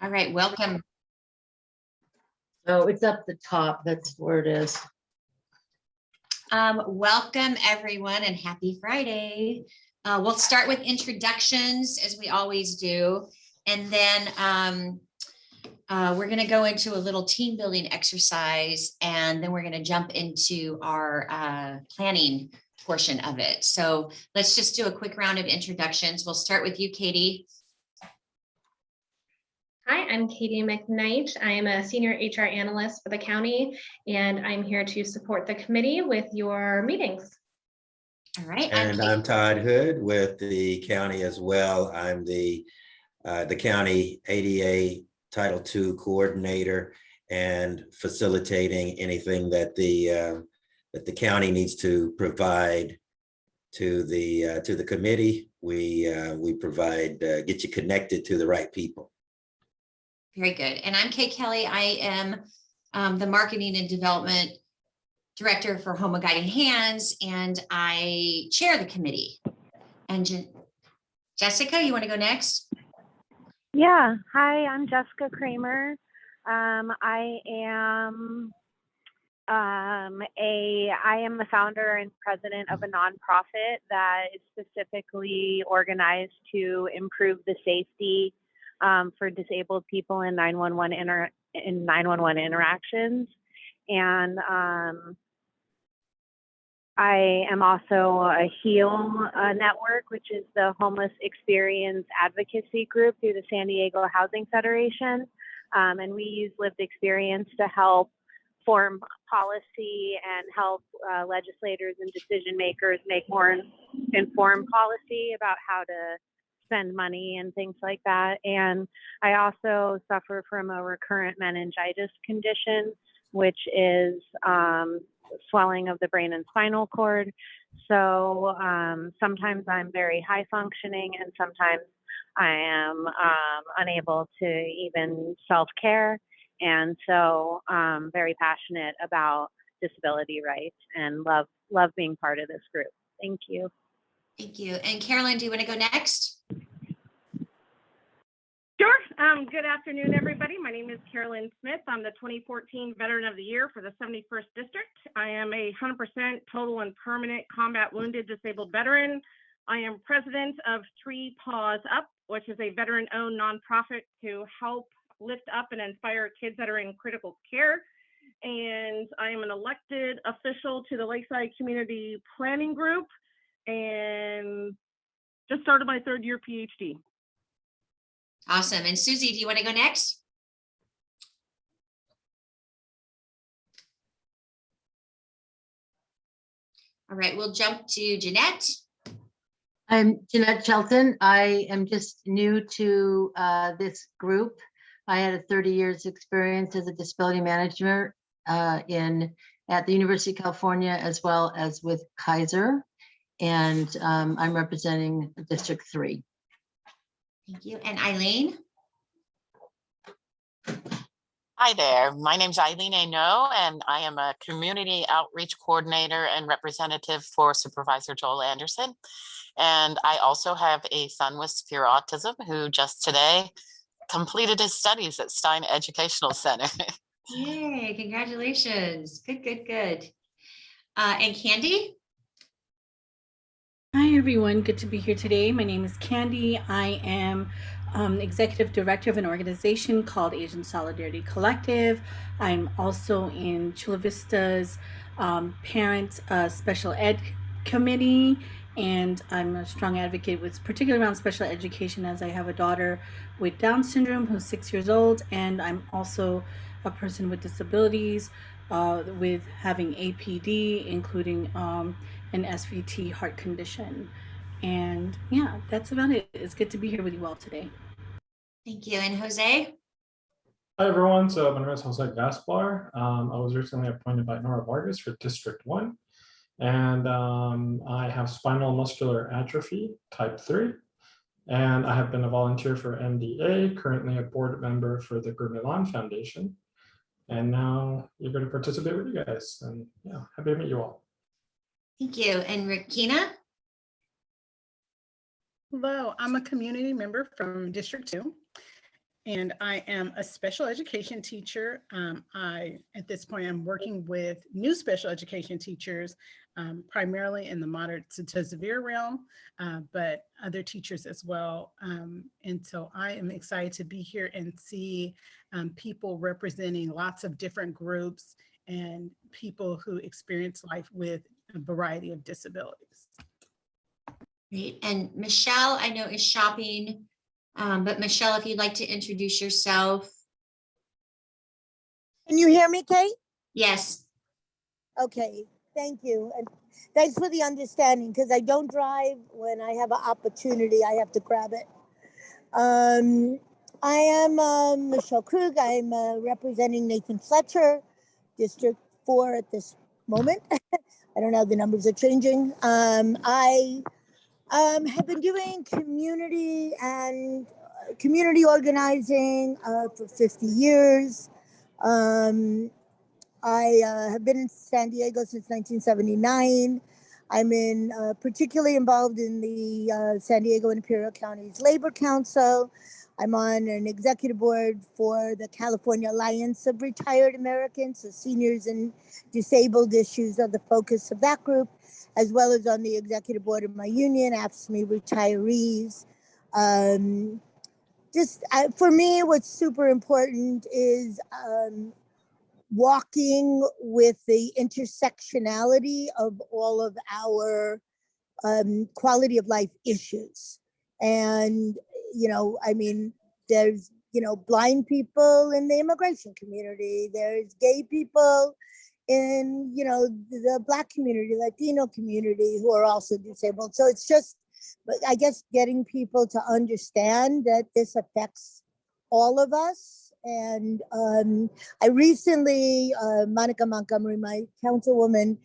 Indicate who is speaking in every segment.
Speaker 1: All right, welcome.
Speaker 2: Oh, it's up the top. That's where it is.
Speaker 1: Welcome everyone and happy Friday. We'll start with introductions as we always do. And then we're going to go into a little team building exercise, and then we're going to jump into our planning portion of it. So let's just do a quick round of introductions. We'll start with you, Katie.
Speaker 3: Hi, I'm Katie McKnight. I am a senior HR analyst for the county, and I'm here to support the committee with your meetings.
Speaker 1: All right.
Speaker 4: And I'm Todd Hood with the county as well. I'm the county ADA Title II coordinator and facilitating anything that the county needs to provide to the committee. We provide, get you connected to the right people.
Speaker 1: Very good. And I'm Kay Kelly. I am the marketing and development director for Home of Guiding Hands, and I chair the committee. And Jessica, you want to go next?
Speaker 5: Yeah. Hi, I'm Jessica Kramer. I am the founder and president of a nonprofit that is specifically organized to improve the safety for disabled people in 911 interactions. And I am also a HEAL network, which is the Homeless Experience Advocacy Group through the San Diego Housing Federation. And we use lived experience to help form policy and help legislators and decision makers make more informed policy about how to spend money and things like that. And I also suffer from a recurrent meningitis condition, which is swelling of the brain and spinal cord. So sometimes I'm very high functioning, and sometimes I am unable to even self-care. And so I'm very passionate about disability rights and love being part of this group. Thank you.
Speaker 1: Thank you. And Carolyn, do you want to go next?
Speaker 6: Sure. Good afternoon, everybody. My name is Carolyn Smith. I'm the 2014 Veteran of the Year for the 71st District. I am a 100% total and permanent combat wounded disabled veteran. I am president of 3 Paws Up, which is a veteran-owned nonprofit to help lift up and inspire kids that are in critical care. And I am an elected official to the Lakeside Community Planning Group, and just started my 3rd year PhD.
Speaker 1: Awesome. And Susie, do you want to go next? All right, we'll jump to Jeanette.
Speaker 2: I'm Jeanette Shelton. I am just new to this group. I had a 30 years experience as a disability manager at the University of California, as well as with Kaiser. And I'm representing District 3.
Speaker 1: Thank you. And Eileen?
Speaker 7: Hi there. My name is Eileen Aino, and I am a community outreach coordinator and representative for Supervisor Joel Anderson. And I also have a son with severe autism who just today completed his studies at Stein Educational Center.
Speaker 1: Yay, congratulations. Good, good, good. And Candy?
Speaker 8: Hi, everyone. Good to be here today. My name is Candy. I am executive director of an organization called Asian Solidarity Collective. I'm also in Chula Vista's parent special ed committee, and I'm a strong advocate with particularly around special education, as I have a daughter with Down syndrome who's 6 years old, and I'm also a person with disabilities with having APD, including an SVT heart condition. And yeah, that's about it. It's good to be here with you all today.
Speaker 1: Thank you. And Jose?
Speaker 9: Hi, everyone. So my name is Jose Gaspar. I was recently appointed by Nora Vargas for District 1. And I have spinal muscular atrophy type 3. And I have been a volunteer for MDA, currently a board member for the Gurmilan Foundation. And now you're going to participate with you guys. And yeah, happy to meet you all.
Speaker 1: Thank you. And Rakina?
Speaker 10: Hello, I'm a community member from District 2. and I am a special education teacher. At this point, I'm working with new special education teachers, primarily in the moderate to severe realm, but other teachers as well. And so I am excited to be here and see people representing lots of different groups and people who experience life with a variety of disabilities.
Speaker 1: Great. And Michelle, I know is shopping, but Michelle, if you'd like to introduce yourself.
Speaker 11: Can you hear me, Kate?
Speaker 1: Yes.
Speaker 11: Okay, thank you. And thanks for the understanding, because I don't drive. When I have an opportunity, I have to grab it. I am Michelle Krug. I'm representing Nathan Fletcher, District 4 at this moment. I don't know, the numbers are changing. I have been doing community organizing for 50 years. I have been in San Diego since 1979. I'm particularly involved in the San Diego and Imperial Counties Labor Council. I'm on an executive board for the California Alliance of Retired Americans, so seniors and disabled issues are the focus of that group, as well as on the executive board of my union, AFSCME Retirees. For me, what's super important is walking with the intersectionality of all of our quality of life issues. And, there's, blind people in the immigration community, there's gay people in, the Black community, Latino community who are also disabled. So it's just, I guess, getting people to understand that this affects all of us. And I recently, Monica Montgomery, my councilwoman,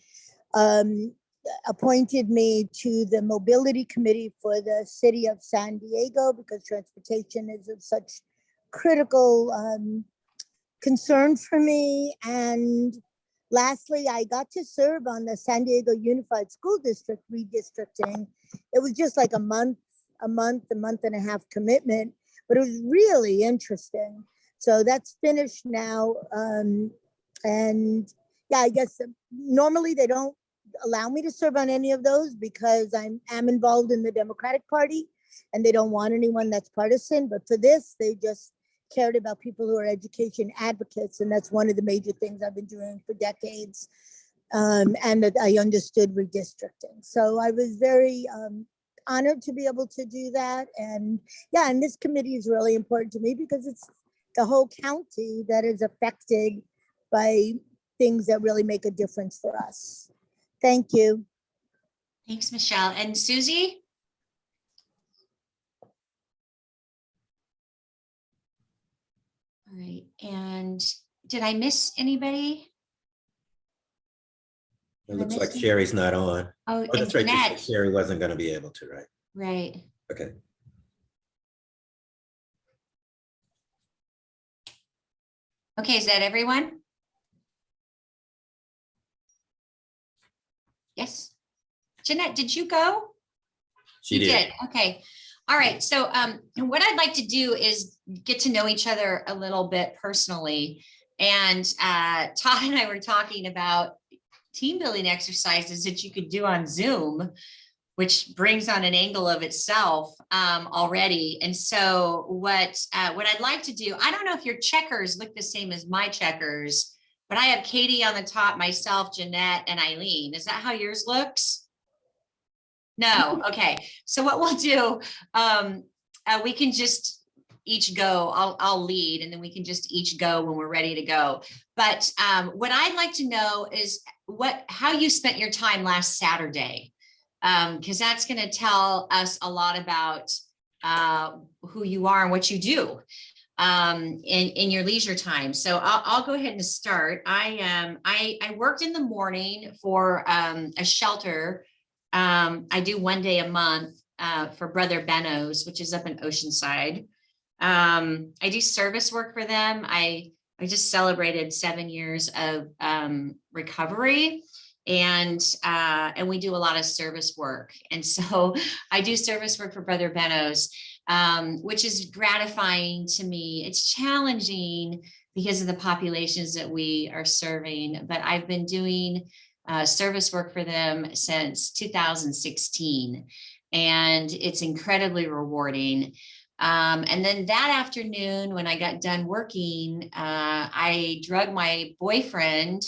Speaker 11: appointed me to the mobility committee for the city of San Diego, because transportation is of such critical concern for me. And lastly, I got to serve on the San Diego Unified School District redistricting. It was just like a month and a half commitment, but it was really interesting. So that's finished now. And yeah, I guess normally they don't allow me to serve on any of those because I am involved in the Democratic Party and they don't want anyone that's partisan. But for this, they just cared about people who are education advocates. And that's one of the major things I've been doing for decades. And that I understood redistricting. So I was very honored to be able to do that. And yeah, and this committee is really important to me because it's the whole county that is affected by things that really make a difference for us. Thank you.
Speaker 1: Thanks, Michelle. And Susie? All right. And did I miss anybody?
Speaker 4: It looks like Sherry's not on.
Speaker 1: Oh,
Speaker 4: Oh, that's right. You
Speaker 1: Jeanette.
Speaker 4: said Sherry wasn't going to be able to, right?
Speaker 1: Right.
Speaker 4: Okay.
Speaker 1: Okay, is that everyone? Yes. Jeanette, did you go?
Speaker 4: She did.
Speaker 1: Okay. All right. So what I'd like to do is get to know each other a little bit personally. And Todd and I were talking about team building exercises that you could do on Zoom, which brings on an angle of itself already. And so what I'd like to do, I don't know if your checkers look the same as my checkers, but I have Katie on the top, myself, Jeanette, and Eileen. Is that how yours looks? No. Okay. So what we'll do, we can just each go. I'll lead, and then we can just each go when we're ready to go. But what I'd like to know is how you spent your time last Saturday, because that's going to tell us a lot about who you are and what you do in your leisure time. So I'll go ahead and start. I worked in the morning for a shelter. I do one day a month for Brother Benno's, which is up in Oceanside. I do service work for them. I just celebrated 7 years of recovery, and we do a lot of service work. And so I do service work for Brother Benno's. which is gratifying to me. It's challenging because of the populations that we are serving, but I've been doing service work for them since 2016, and it's incredibly rewarding. And then that afternoon, when I got done working, I drug my boyfriend,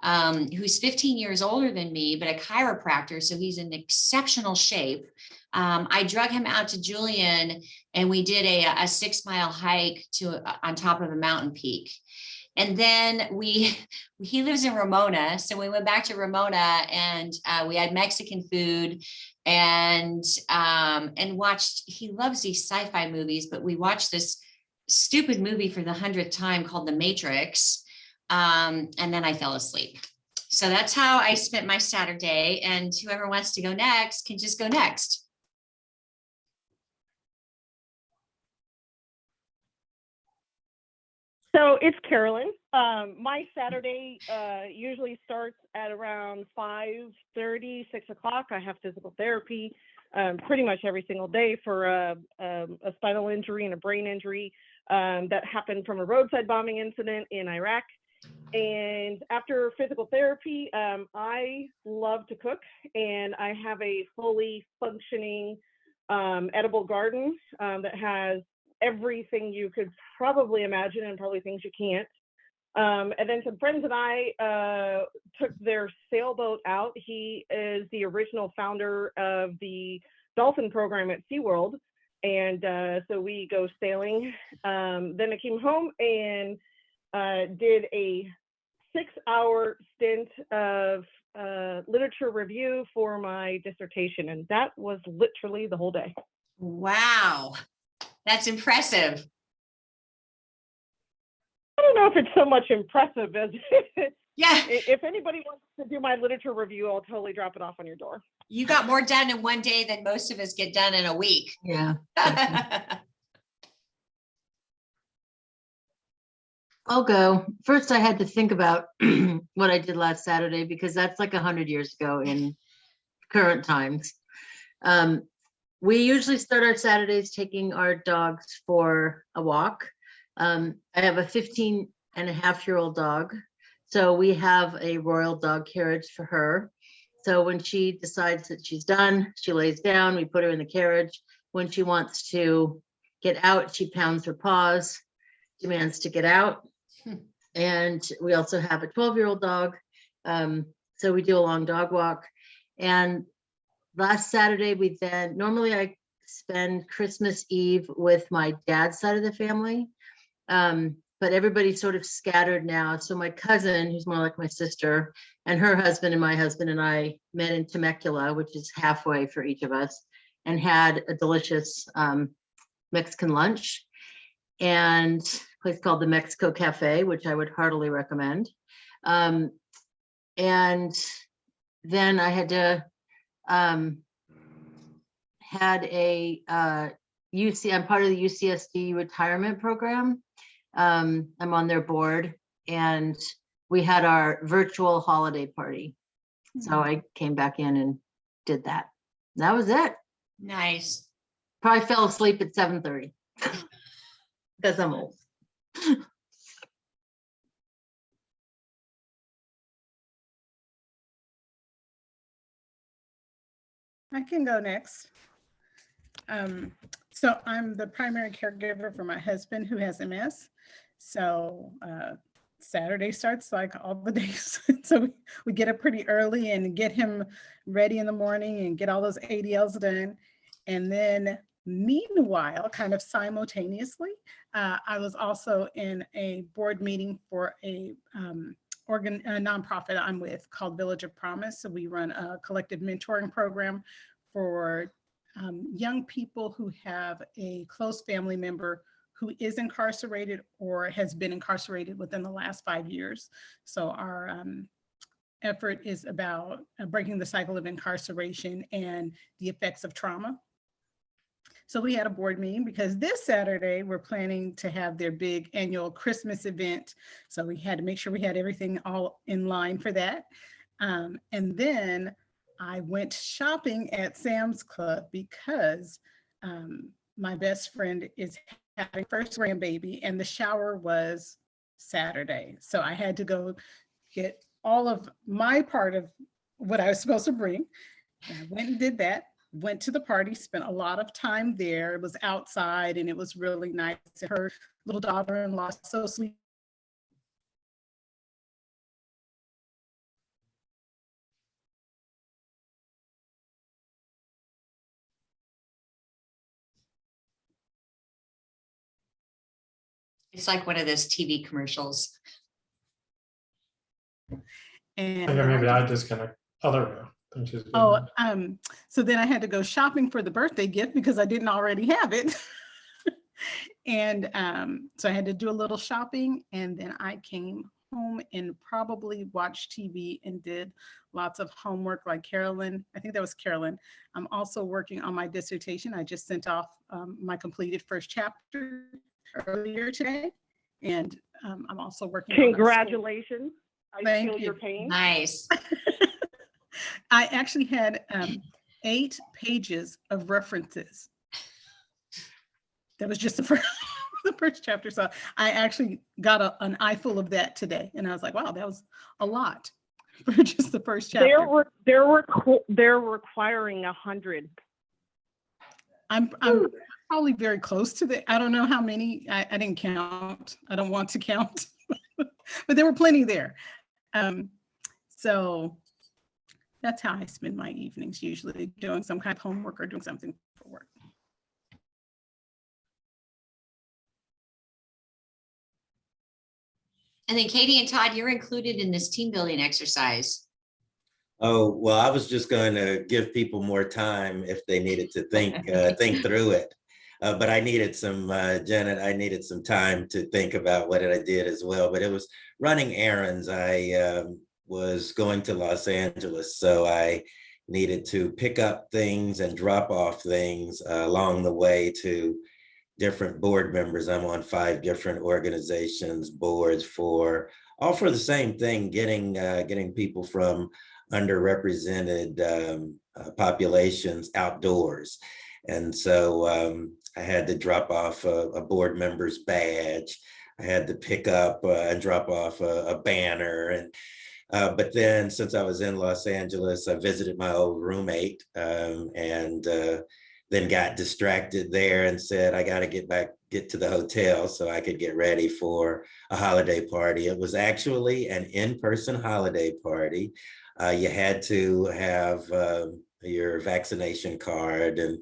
Speaker 1: who's 15 years older than me, but a chiropractor, so he's in exceptional shape. I drug him out to Julian, and we did a 6-mile hike on top of a mountain peak. And then he lives in Ramona, so we went back to Ramona, and we had Mexican food, and watched. He loves these sci-fi movies, but we watched this stupid movie for the 100th time called The Matrix, and then I fell asleep. So that's how I spent my Saturday, and whoever wants to go next can just go next.
Speaker 6: So it's Carolyn. My Saturday usually starts at around 5:30, 6 o'clock. I have physical therapy pretty much every single day for a spinal injury and a brain injury that happened from a roadside bombing incident in Iraq. And after physical therapy, I love to cook, and I have a fully functioning edible garden that has everything you could probably imagine and probably things you can't. And then some friends and I took their sailboat out. He is the original founder of the dolphin program at SeaWorld. And so we go sailing. Then I came home and did a 6-hour stint of literature review for my dissertation. And that was literally the whole day.
Speaker 1: Wow, that's impressive.
Speaker 6: I don't know if it's so much impressive as
Speaker 1: Yeah.
Speaker 6: If anybody wants to do my literature review, I'll totally drop it off on your door.
Speaker 1: You got more done in one day than most of us get done in a week.
Speaker 2: Yeah. I'll go. First, I had to think about what I did last Saturday, because that's like 100 years ago in current times. We usually start our Saturdays taking our dogs for a walk. I have a 15-and-a-half-year-old dog. So we have a royal dog carriage for her. So when she decides that she's done, she lays down, we put her in the carriage. When she wants to get out, she pounds her paws, demands to get out. And we also have a 12-year-old dog. So we do a long dog walk. And last Saturday, normally I spend Christmas Eve with my dad's side of the family. But everybody's sort of scattered now. So my cousin, who's more like my sister, and her husband and my husband and I met in Temecula, which is halfway for each of us, and had a delicious Mexican lunch, and a place called the Mexico Cafe, which I would heartily recommend. And then I had to had a I'm part of the UCSD retirement program. I'm on their board, and we had our virtual holiday party. So I came back in and did that. That was it.
Speaker 1: Nice.
Speaker 2: Probably fell asleep at 7:30 because I'm old.
Speaker 10: I can go next. So I'm the primary caregiver for my husband who has MS. So Saturday starts like all the days. So we get up pretty early and get him ready in the morning and get all those ADLs done. And then meanwhile, kind of simultaneously, I was also in a board meeting for a nonprofit I'm with called Village of Promise. So we run a collective mentoring program for young people who have a close family member who is incarcerated or has been incarcerated within the last 5 years. So our effort is about breaking the cycle of incarceration and the effects of trauma. So we had a board meeting because this Saturday we're planning to have their big annual Christmas event. So we had to make sure we had everything all in line for that. And then I went shopping at Sam's Club because my best friend is having first grandbaby, and the shower was Saturday. So I had to go get all of my part of what I was supposed to bring. And I went and did that, went to the party, spent a lot of time there. It was outside and it was really nice. Her little daughter-in-law, so sweet.
Speaker 1: It's like one of those TV commercials.
Speaker 10: And
Speaker 9: Okay, maybe I disconnect. Other way.
Speaker 10: So then I had to go shopping for the birthday gift because I didn't already have it. And so I had to do a little shopping, and then I came home and probably watched TV and did lots of homework like Carolyn. I think that was Carolyn. I'm also working on my dissertation. I just sent off my completed first chapter earlier today. And I'm also working on
Speaker 6: Congratulations. I
Speaker 10: Thank
Speaker 6: feel
Speaker 10: you.
Speaker 6: your pain.
Speaker 1: Nice.
Speaker 10: I actually had 8 pages of references. That was just the first chapter. So I actually got an eye full of that today. And I was like, wow, that was a lot for just the first chapter.
Speaker 6: They're requiring 100.
Speaker 10: I'm probably very close to that. I don't know how many. I didn't count. I don't want to count, but there were plenty there. So that's how I spend my evenings, usually doing some kind of homework or doing something for work.
Speaker 1: And then Katie and Todd, you're included in this team building exercise.
Speaker 4: Oh, well, I was just going to give people more time if they needed to think through it. But I needed some, Janet, I needed some time to think about what I did as well. But it was running errands. I was going to Los Angeles, so I needed to pick up things and drop off things along the way to different board members. I'm on 5 different organizations, boards all for the same thing, getting people from underrepresented populations outdoors. And so I had to drop off a board member's badge. I had to pick up and drop off a banner. And but then since I was in Los Angeles, I visited my old roommate and then got distracted there and said, I got to get to the hotel so I could get ready for a holiday party. It was actually an in-person holiday party. You had to have your vaccination card. And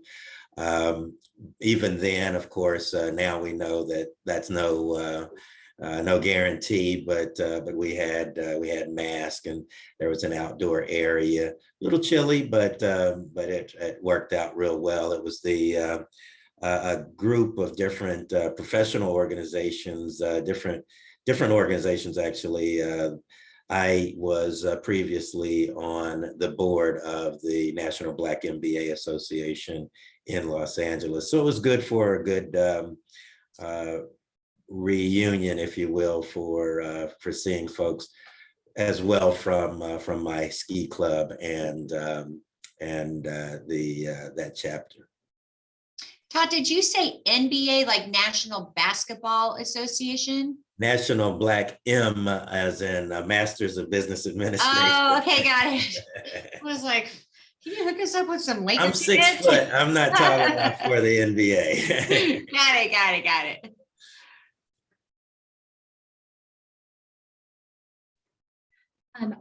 Speaker 4: even then, of course, now we know that that's no guarantee, but we had masks and there was an outdoor area, a little chilly, but it worked out real well. It was a group of different professional organizations, different organizations actually. I was previously on the board of the National Black MBA Association in Los Angeles, so it was good for a good reunion, if you will, for seeing folks as well from my ski club and that chapter.
Speaker 1: Todd, did you say NBA, like National Basketball Association?
Speaker 4: National Black M, as in Masters of Business Administration.
Speaker 1: Oh, okay, got it. I was like, can you hook us up with some Lakers?
Speaker 4: I'm 6 foot. I'm not tall enough for the NBA.
Speaker 1: Got it.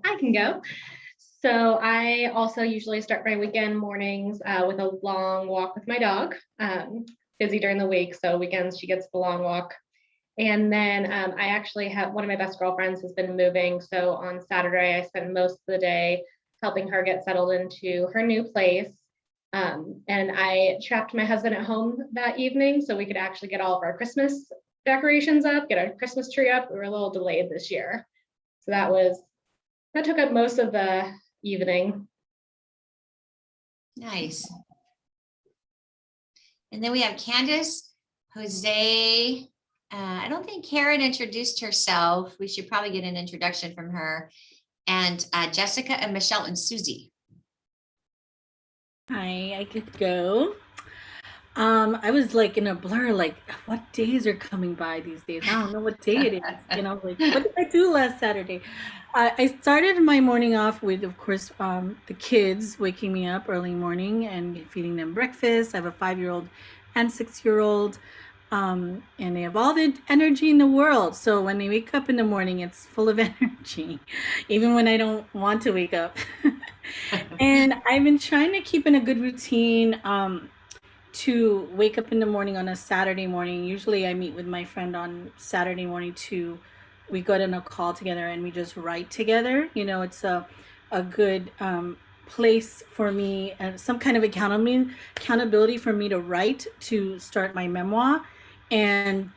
Speaker 3: I can go. So I also usually start my weekend mornings with a long walk with my dog. Busy during the week, so weekends she gets the long walk. And then I actually have one of my best girlfriends has been moving. So on Saturday, I spent most of the day helping her get settled into her new place. And I trapped my husband at home that evening so we could actually get all of our Christmas decorations up, get our Christmas tree up. We were a little delayed this year. So that took up most of the evening.
Speaker 1: Nice. And then we have Candace, Jose. I don't think Karen introduced herself. We should probably get an introduction from her. And Jessica and Michelle and Susie.
Speaker 8: Hi, I could go. I was like in a blur, like what days are coming by these days? I don't know what day it is. Like what did I do last Saturday? I started my morning off with, of course, the kids waking me up early morning and feeding them breakfast. I have a 5-year-old and 6-year-old, and they have all the energy in the world. So when they wake up in the morning, it's full of energy, even when I don't want to wake up. And I've been trying to keep in a good routine. To wake up in the morning on a Saturday morning. Usually I meet with my friend on Saturday morning we go on a call together and we just write together. It's a good place for me and some kind of accountability for me to write to start my memoir. And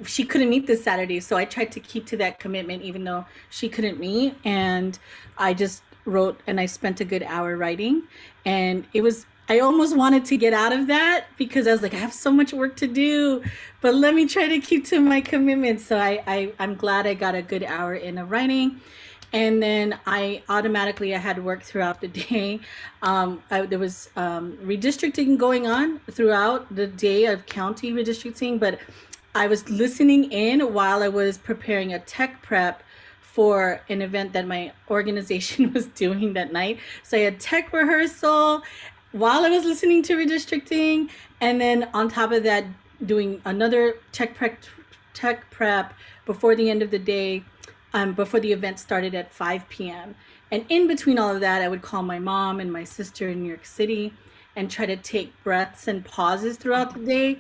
Speaker 8: she couldn't meet this Saturday, so I tried to keep to that commitment even though she couldn't meet. And I just wrote and I spent a good hour writing, and I almost wanted to get out of that because I was like, I have so much work to do, but let me try to keep to my commitment. So I'm glad I got a good hour in of writing. And then I had work throughout the day. There was redistricting going on throughout the day of county redistricting, but I was listening in while I was preparing a tech prep for an event that my organization was doing that night. So I had tech rehearsal while I was listening to redistricting, and then on top of that, doing another tech prep before the end of the day, before the event started at 5 p.m. And in between all of that, I would call my mom and my sister in New York City and try to take breaths and pauses throughout the day,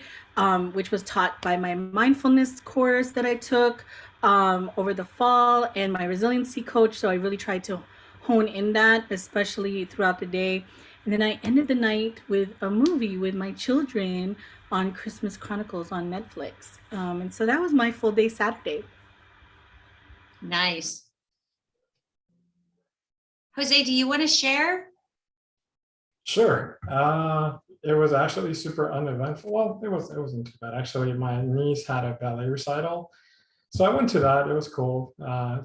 Speaker 8: which was taught by my mindfulness course that I took over the fall and my resiliency coach. So I really tried to hone in that, especially throughout the day. And then I ended the night with a movie with my children on Christmas Chronicles on Netflix. And so that was my full day Saturday.
Speaker 1: Nice. Jose, do you want to share?
Speaker 9: Sure. It was actually super uneventful. Well, it wasn't too bad. Actually, my niece had a ballet recital, so I went to that. It was cool.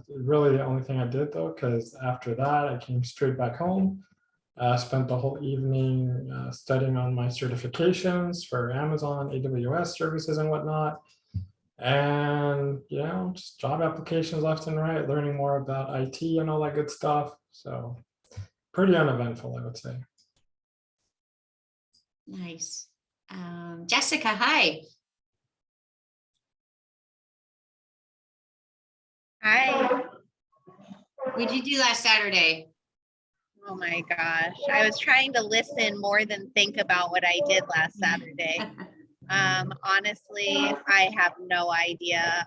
Speaker 9: Really the only thing I did though, because after that I came straight back home. Spent the whole evening studying on my certifications for Amazon, AWS services and whatnot. And, just job applications left and right, learning more about IT and all that good stuff. So pretty uneventful, I would say.
Speaker 1: Nice. Jessica, hi.
Speaker 12: Hi.
Speaker 1: What did you do last Saturday?
Speaker 12: Oh my gosh. I was trying to listen more than think about what I did last Saturday. Honestly, I have no idea.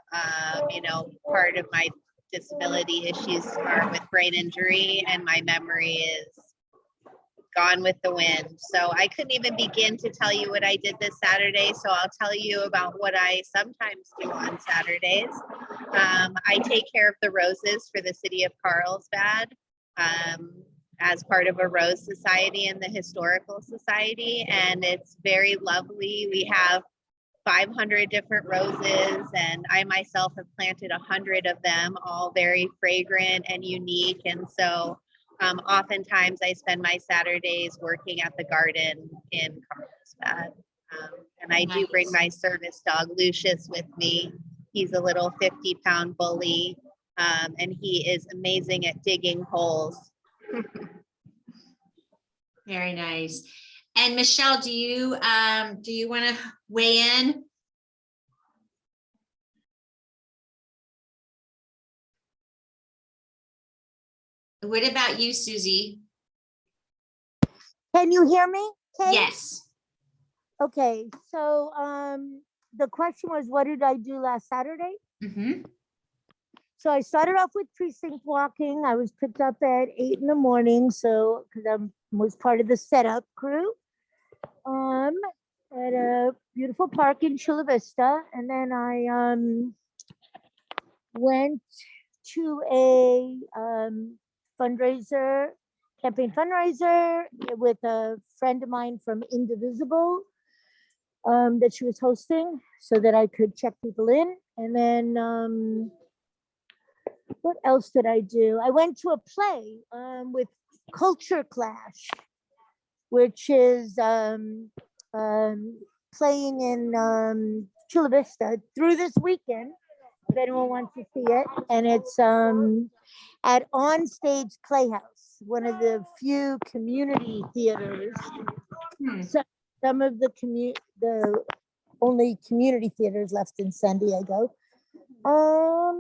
Speaker 12: Part of my disability issues are with brain injury, and my memory is gone with the wind. So I couldn't even begin to tell you what I did this Saturday. So I'll tell you about what I sometimes do on Saturdays. I take care of the roses for the city of Carlsbad as part of a Rose Society and the Historical Society. And it's very lovely. We have 500 different roses, and I myself have planted 100 of them, all very fragrant and unique. And so oftentimes I spend my Saturdays working at the garden in Carlsbad. And I do bring my service dog, Lucius, with me. He's a little 50-pound bully, and he is amazing at digging holes.
Speaker 1: Very nice. And Michelle, do you want to weigh in? What about you, Susie?
Speaker 11: Can you hear me? Kate?
Speaker 1: Yes.
Speaker 11: Okay, so the question was, what did I do last Saturday?
Speaker 1: Mm-hmm.
Speaker 11: So I started off with Precinct Walking. I was picked up at 8 in the morning, so because I was part of the setup crew at a beautiful park in Chula Vista. And then I went to a campaign fundraiser with a friend of mine from Indivisible that she was hosting so that I could check people in. And then what else did I do? I went to a play with Culture Clash, which is playing in Chula Vista through this weekend, if anyone wants to see it. And it's at Onstage Playhouse, one of the few community theaters. So, some of the only community theaters left in San Diego. I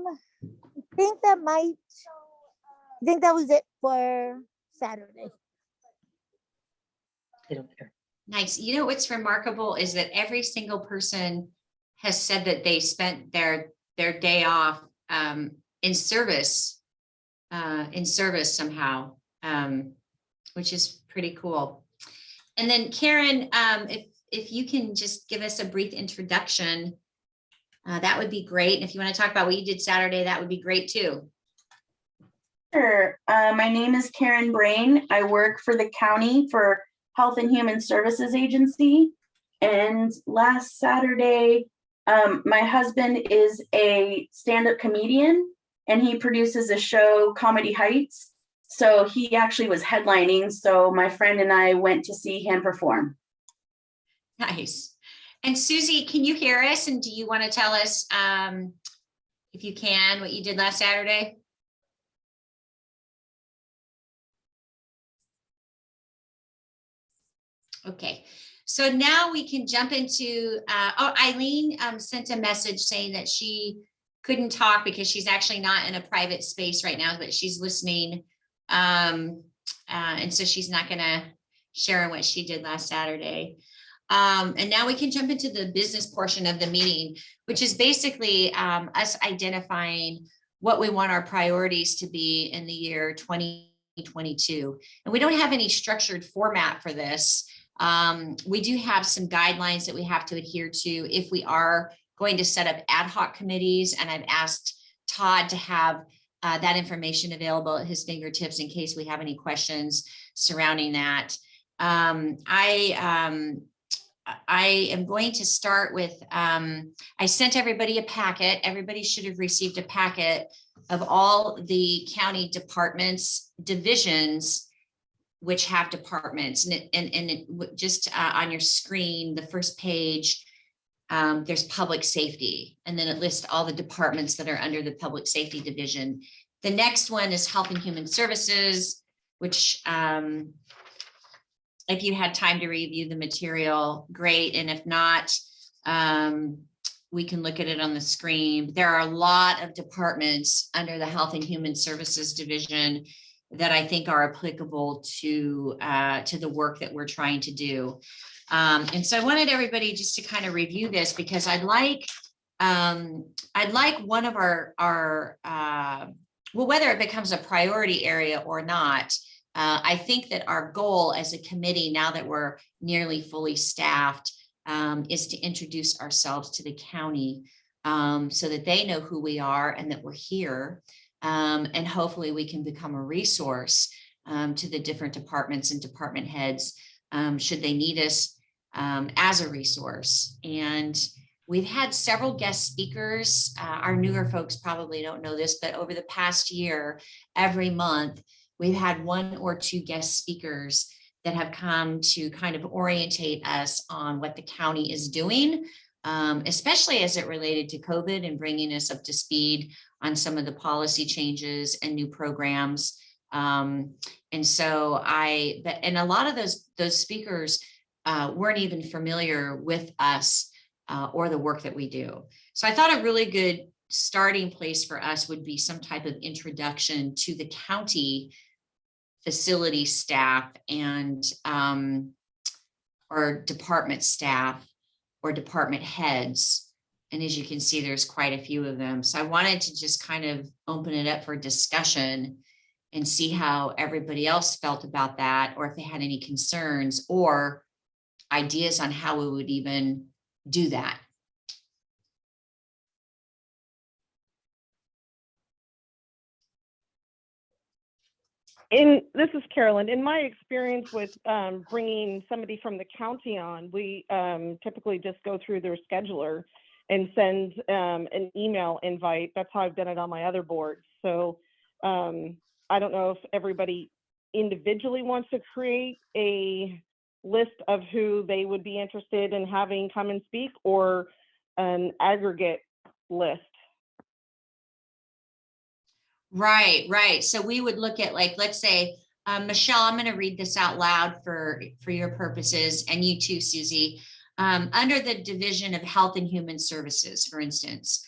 Speaker 11: think that was it for Saturday.
Speaker 2: I don't care.
Speaker 1: Nice. You know, what's remarkable is that every single person has said that they spent their day off in service somehow, which is pretty cool. And then Karen, if you can just give us a brief introduction, that would be great. And if you want to talk about what you did Saturday, that would be great too.
Speaker 13: Sure. My name is Karen Brain. I work for the county for Health and Human Services Agency. And last Saturday, my husband is a stand-up comedian and he produces a show, Comedy Heights. So he actually was headlining. So my friend and I went to see him perform.
Speaker 1: Nice. And Susie, can you hear us? And do you want to tell us, if you can, what you did last Saturday? Okay, so now we can jump into, Eileen sent a message saying that she couldn't talk because she's actually not in a private space right now, but she's listening. And so she's not gonna share what she did last Saturday. And now we can jump into the business portion of the meeting, which is basically us identifying what we want our priorities to be in the year 2022. And we don't have any structured format for this. We do have some guidelines that we have to adhere to if we are going to set up ad hoc committees. And I've asked Todd to have that information available at his fingertips in case we have any questions surrounding that. I am going to start with, I sent everybody a packet. Everybody should have received a packet of all the county departments, divisions, which have departments. And just on your screen, the first page, there's public safety. And then it lists all the departments that are under the public safety division. The next one is Health and Human Services, which if you had time to review the material, great. And if not, we can look at it on the screen. There are a lot of departments under the Health and Human Services division that I think are applicable to the work that we're trying to do. And so I wanted everybody just to kind of review this because I'd like one of our well, whether it becomes a priority area or not, I think that our goal as a committee, now that we're nearly fully staffed, is to introduce ourselves to the county so that they know who we are and that we're here. And hopefully we can become a resource to the different departments and department heads should they need us as a resource. And we've had several guest speakers. Our newer folks probably don't know this, but over the past year, every month, we've had 1 or 2 guest speakers that have come to kind of orientate us on what the county is doing, especially as it related to COVID and bringing us up to speed on some of the policy changes and new programs. And so and a lot of those speakers weren't even familiar with us or the work that we do. So I thought a really good starting place for us would be some type of introduction to the county facility staff and or department staff or department heads. And as you can see, there's quite a few of them. So I wanted to just kind of open it up for discussion and see how everybody else felt about that, or if they had any concerns or ideas on how we would even do that.
Speaker 6: This is Carolyn. In my experience with bringing somebody from the county on, we typically just go through their scheduler and send an email invite. That's how I've done it on my other boards. So I don't know if everybody individually wants to create a list of who they would be interested in having come and speak, or an aggregate list?
Speaker 1: Right. So we would look at, like, let's say, Michelle, I'm going to read this out loud for your purposes, and you too, Susie. Under the Division of Health and Human Services, for instance,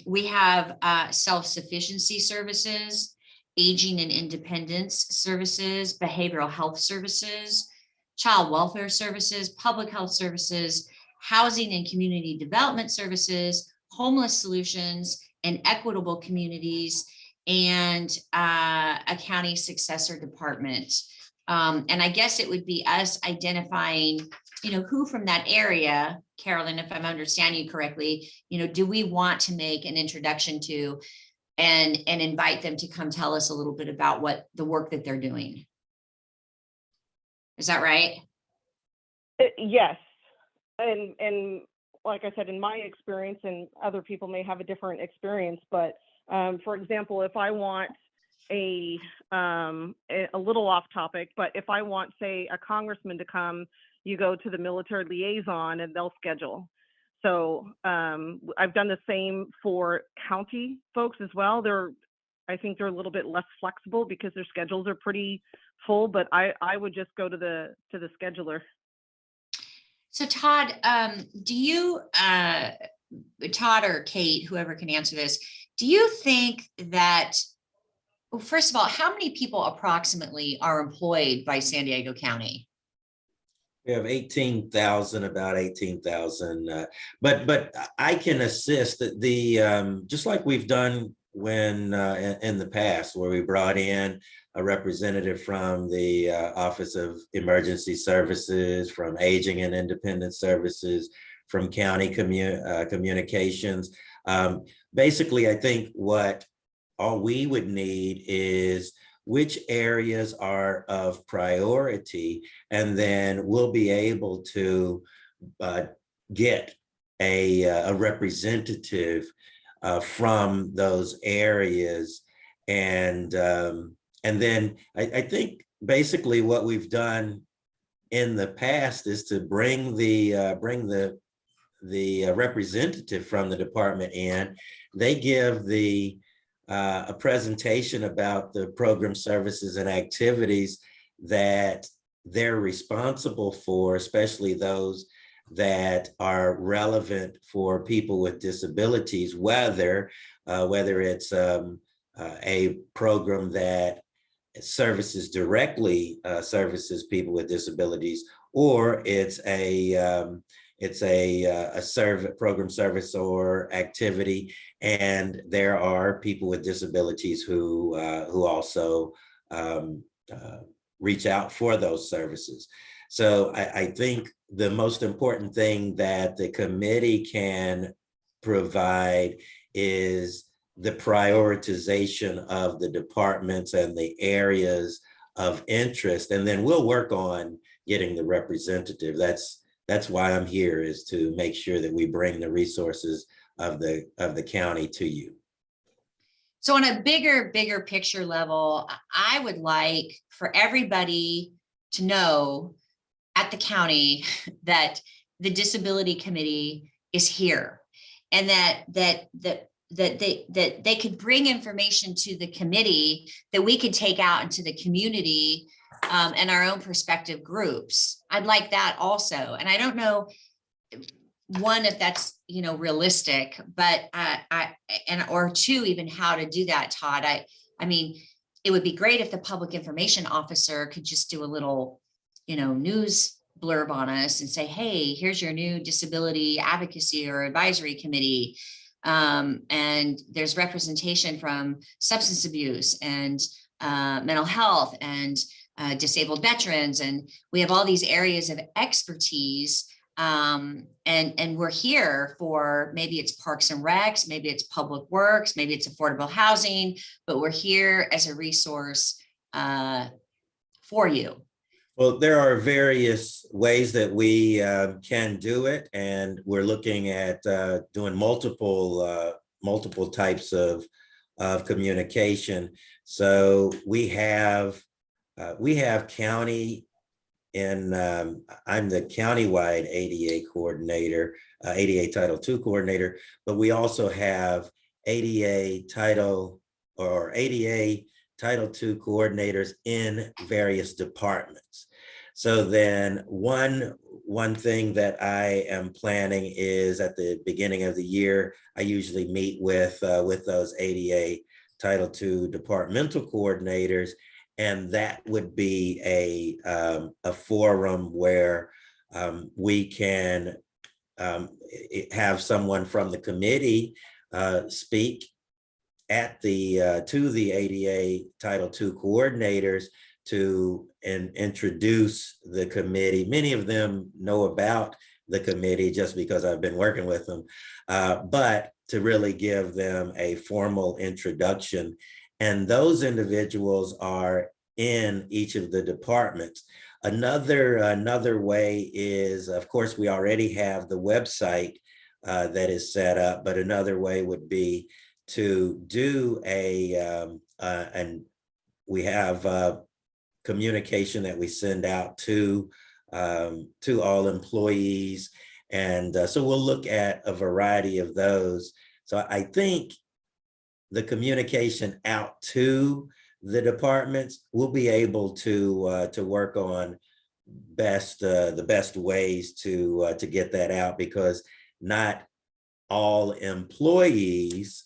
Speaker 1: we have self-sufficiency services, aging and independence services, behavioral health services, child welfare services, public health services, housing and community development services, homeless solutions, and equitable communities, and a county successor department. And I guess it would be us identifying, who from that area, Carolyn, if I'm understanding you correctly, do we want to make an introduction to and invite them to come tell us a little bit about what the work that they're doing. Is that right?
Speaker 6: Yes. And like I said, in my experience, and other people may have a different experience, but for example, if I want a little off topic, but if I want, say, a congressman to come, you go to the military liaison and they'll schedule. So I've done the same for county folks as well. I think they're a little bit less flexible because their schedules are pretty full, but I would just go to the scheduler.
Speaker 1: So Todd, do you, Todd or Kate, whoever can answer this, do you think that, well, first of all, how many people approximately are employed by San Diego County?
Speaker 4: We have 18,000, about 18,000, but I can assist the just like we've done when in the past, where we brought in a representative from the Office of Emergency Services, from Aging and Independent Services, from County Communications. Basically, I think what all we would need is which areas are of priority, and then we'll be able to get a representative from those areas. And then I think basically what we've done in the past is to bring the representative from the department in. They give a presentation about the program, services, and activities that they're responsible for, especially those that are relevant for people with disabilities, whether it's a program that services directly services people with disabilities, or it's a program, service, or activity, and there are people with disabilities who also reach out for those services. So I think the most important thing that the committee can provide is the prioritization of the departments and the areas of interest, and then we'll work on getting the representative. That's why I'm here, is to make sure that we bring the resources of the county to you.
Speaker 1: So on a bigger picture level, I would like for everybody to know at the county that the disability committee is here, and that they could bring information to the committee that we could take out into the community and our own prospective groups. I'd like that also. And I don't know, one, if that's, realistic, but or two, even how to do that, Todd. I mean, it would be great if the public information officer could just do a little, news blurb on us and say, hey, here's your new disability advocacy or advisory committee. And there's representation from substance abuse and mental health and disabled veterans. And we have all these areas of expertise. And we're here for, maybe it's parks and recs, maybe it's public works, maybe it's affordable housing, but we're here as a resource for you.
Speaker 4: Well, there are various ways that we can do it, and we're looking at doing multiple types of communication. So we have county I'm the countywide ADA coordinator, ADA Title II coordinator, but we also have ADA Title II coordinators in various departments. So then one thing that I am planning is at the beginning of the year, I usually meet with those ADA Title II departmental coordinators, and that would be a forum where we can have someone from the committee speak at to the ADA Title II coordinators to introduce the committee. Many of them know about the committee just because I've been working with them, but to really give them a formal introduction. And those individuals are in each of the departments. Another way is, of course, we already have the website that is set up, but another way would be to do and we have communication that we send out to all employees. And so we'll look at a variety of those. So I think the communication out to the departments, we'll be able to work on the best ways to get that out, because not all employees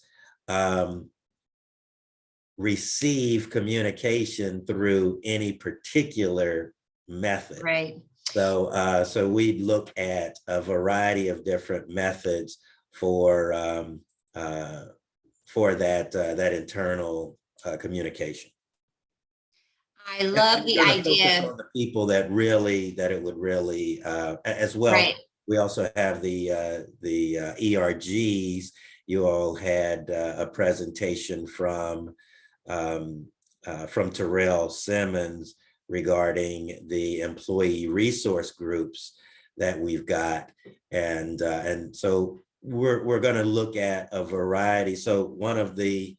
Speaker 4: receive communication through any particular method.
Speaker 1: Right.
Speaker 4: So we look at a variety of different methods for that internal communication.
Speaker 1: I love the idea.
Speaker 4: On the people that it would really as well.
Speaker 1: Right.
Speaker 4: We also have the ERGs. You all had a presentation from Terrell Simmons regarding the employee resource groups that we've got, and so we're going to look at a variety. So one of the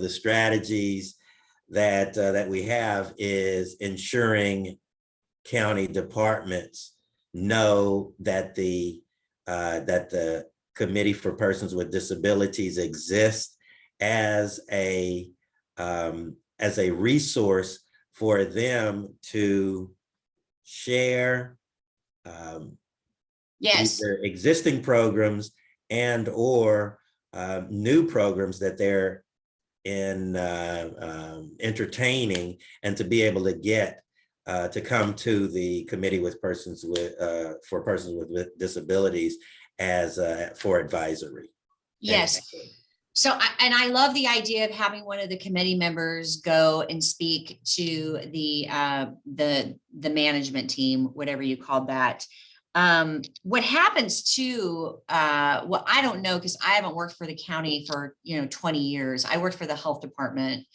Speaker 4: strategies that we have is ensuring county departments know that the Committee for Persons with Disabilities exists as a resource for them to share
Speaker 1: yes,
Speaker 4: either existing programs and or new programs that they're entertaining, and to be able to get to come to the Committee for Persons with Disabilities as for advisory.
Speaker 1: yes. So, I love the idea of having one of the committee members go and speak to the management team, whatever you call that. What happens to, well, I don't know, because I haven't worked for the county for 20 years. I worked for the health department,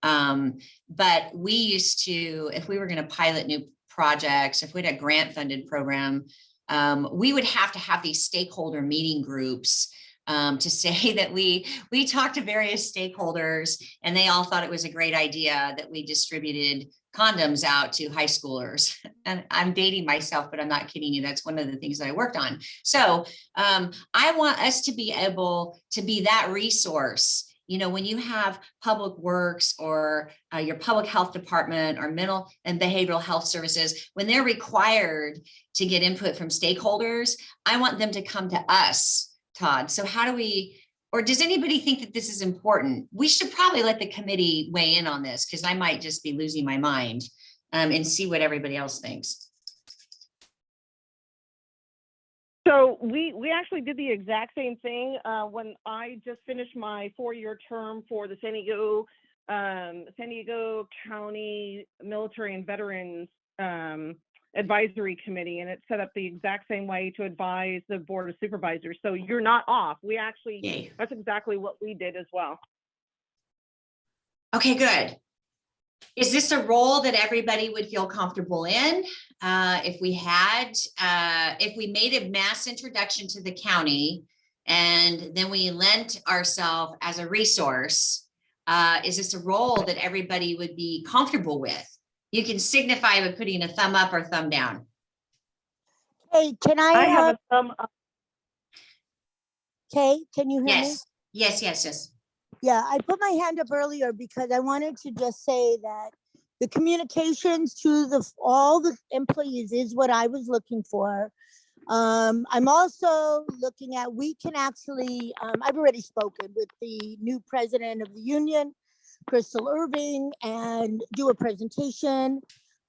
Speaker 1: but we used to, if we were going to pilot new projects, if we had a grant funded program, we would have to have these stakeholder meeting groups. To say that we talked to various stakeholders, and they all thought it was a great idea that we distributed condoms out to high schoolers. And I'm dating myself, but I'm not kidding you. That's one of the things that I worked on. So I want us to be able to be that resource. When you have public works or your public health department or mental and behavioral health services, when they're required to get input from stakeholders, I want them to come to us. Todd, so how do we, or does anybody think that this is important? We should probably let the committee weigh in on this, because I might just be losing my mind, and see what everybody else thinks.
Speaker 6: So we actually did the exact same thing when I just finished my 4-year term for the San Diego County Military and Veterans Advisory Committee, and it's set up the exact same way to advise the Board of Supervisors. So you're not off. We actually,
Speaker 1: Yay.
Speaker 6: That's exactly what we did as well.
Speaker 1: Okay, good. Is this a role that everybody would feel comfortable in? If we made a mass introduction to the county and then we lent ourselves as a resource, is this a role that everybody would be comfortable with? You can signify by putting a thumb up or thumb down.
Speaker 11: Hey, can
Speaker 6: I
Speaker 11: I,
Speaker 6: have a thumb up.
Speaker 11: Kay, can you hear me?
Speaker 1: Yes, yes, yes, yes.
Speaker 11: Yeah, I put my hand up earlier because I wanted to just say that the communications to all the employees is what I was looking for. I'm also looking at, we can actually, I've already spoken with the new president of the union, Crystal Irving, and do a presentation,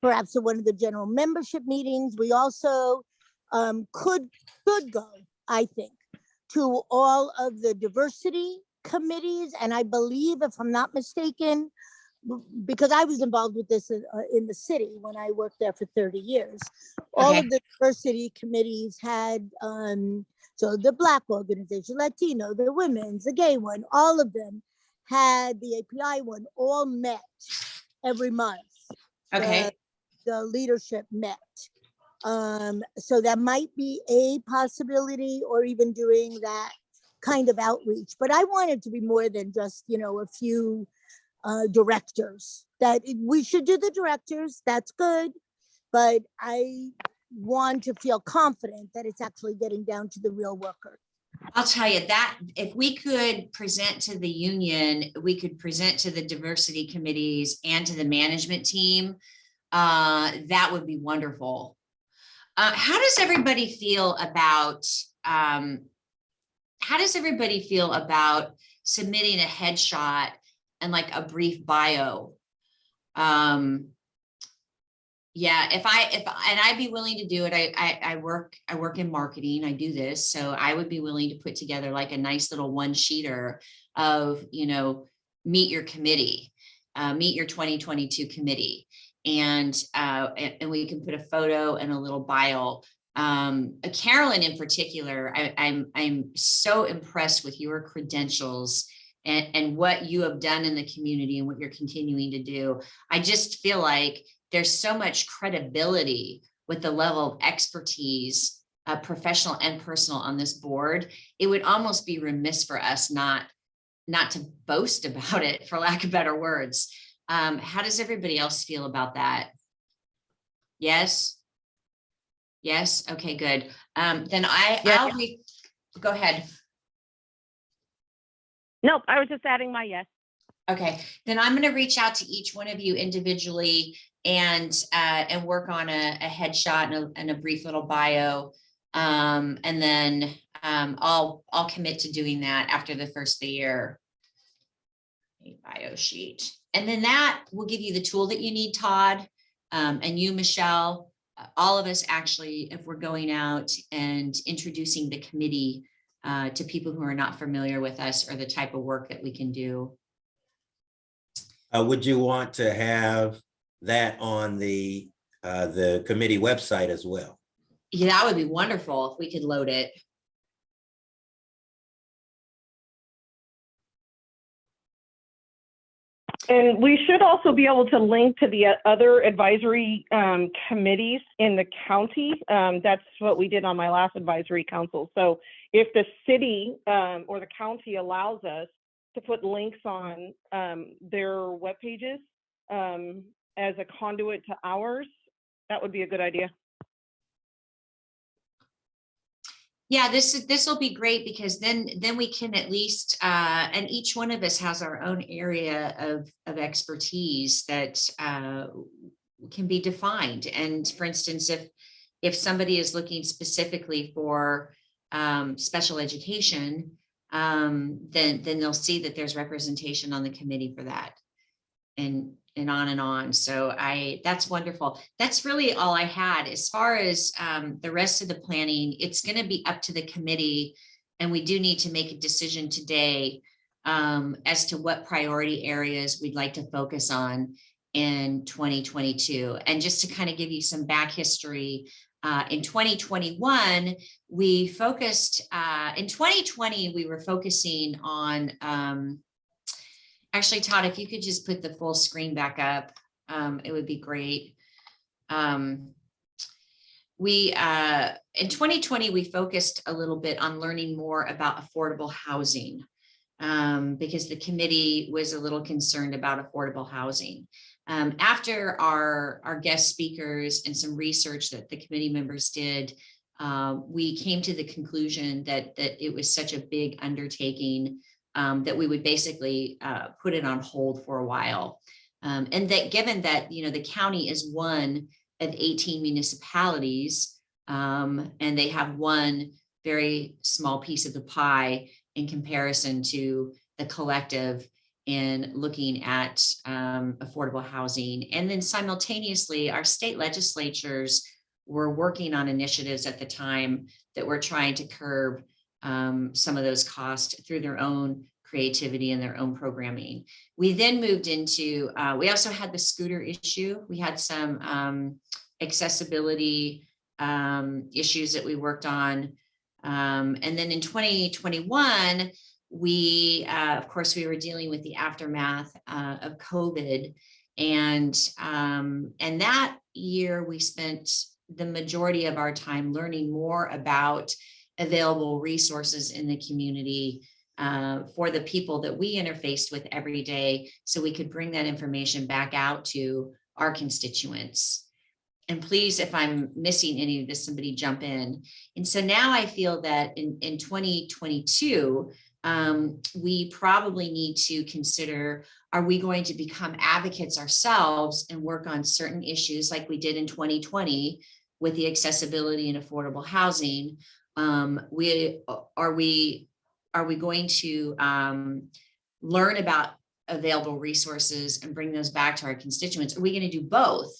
Speaker 11: perhaps at one of the general membership meetings. We also could go, I think, to all of the diversity committees. And I believe, if I'm not mistaken, because I was involved with this in the city when I worked there for 30 years, all of the diversity committees had, so the Black organization, Latino, the women's, the gay one, all of them had the API one, all met every month.
Speaker 1: Okay.
Speaker 11: The leadership met. So that might be a possibility, or even doing that kind of outreach. But I want it to be more than just, a few directors. That we should do the directors, that's good. But I want to feel confident that it's actually getting down to the real worker.
Speaker 1: I'll tell you that if we could present to the union, we could present to the diversity committees and to the management team. That would be wonderful. How does everybody feel about submitting a headshot and like a brief bio? Yeah, and I'd be willing to do it. I work in marketing. I do this, so I would be willing to put together like a nice little one-sheeter of, meet your committee, meet your 2022 committee, and we can put a photo and a little bio. Carolyn in particular, I'm so impressed with your credentials and what you have done in the community and what you're continuing to do. I just feel like there's so much credibility with the level of expertise, professional and personal, on this board. It would almost be remiss for us not to boast about it, for lack of better words. How does everybody else feel about that? Yes? Yes? Okay, good. Then I'll go ahead.
Speaker 6: Nope, I was just adding my yes.
Speaker 1: Okay, then I'm going to reach out to each one of you individually and work on a headshot and a brief little bio. And then I'll commit to doing that after the first of the year. A bio sheet. And then that will give you the tool that you need, Todd, and you, Michelle, all of us actually, if we're going out and introducing the committee to people who are not familiar with us or the type of work that we can do.
Speaker 4: Would you want to have that on the committee website as well?
Speaker 1: Yeah, that would be wonderful if we could load it.
Speaker 6: And we should also be able to link to the other advisory committees in the county. That's what we did on my last advisory council. So if the city or the county allows us to put links on their web pages as a conduit to ours, that would be a good idea.
Speaker 1: Yeah, this will be great, because then we can at least and each one of us has our own area of expertise that can be defined. And for instance, if somebody is looking specifically for special education, then they'll see that there's representation on the committee for that, and on and on. So that's wonderful. That's really all I had. As far as the rest of the planning, it's going to be up to the committee, and we do need to make a decision today as to what priority areas we'd like to focus on in 2022. And just to kind of give you some back history, in 2021, we focused, in 2020, we were focusing on, actually, Todd, if you could just put the full screen back up, it would be great. In 2020, we focused a little bit on learning more about affordable housing, because the committee was a little concerned about affordable housing. After our guest speakers and some research that the committee members did, we came to the conclusion that it was such a big undertaking that we would basically put it on hold for a while. And that given that, the county is one of 18 municipalities, and they have one very small piece of the pie in comparison to the collective in looking at affordable housing. And then simultaneously, our state legislatures were working on initiatives at the time that were trying to curb some of those costs through their own creativity and their own programming. We then moved into, we also had the scooter issue. We had some accessibility issues that we worked on. And then in 2021, of course, we were dealing with the aftermath of COVID. And that year we spent the majority of our time learning more about available resources in the community for the people that we interfaced with every day, so we could bring that information back out to our constituents. And please, if I'm missing any of this, somebody jump in. And so now I feel that in 2022, we probably need to consider, are we going to become advocates ourselves and work on certain issues like we did in 2020 with the accessibility and affordable housing? Are we going to learn about available resources and bring those back to our constituents? Are we going to do both?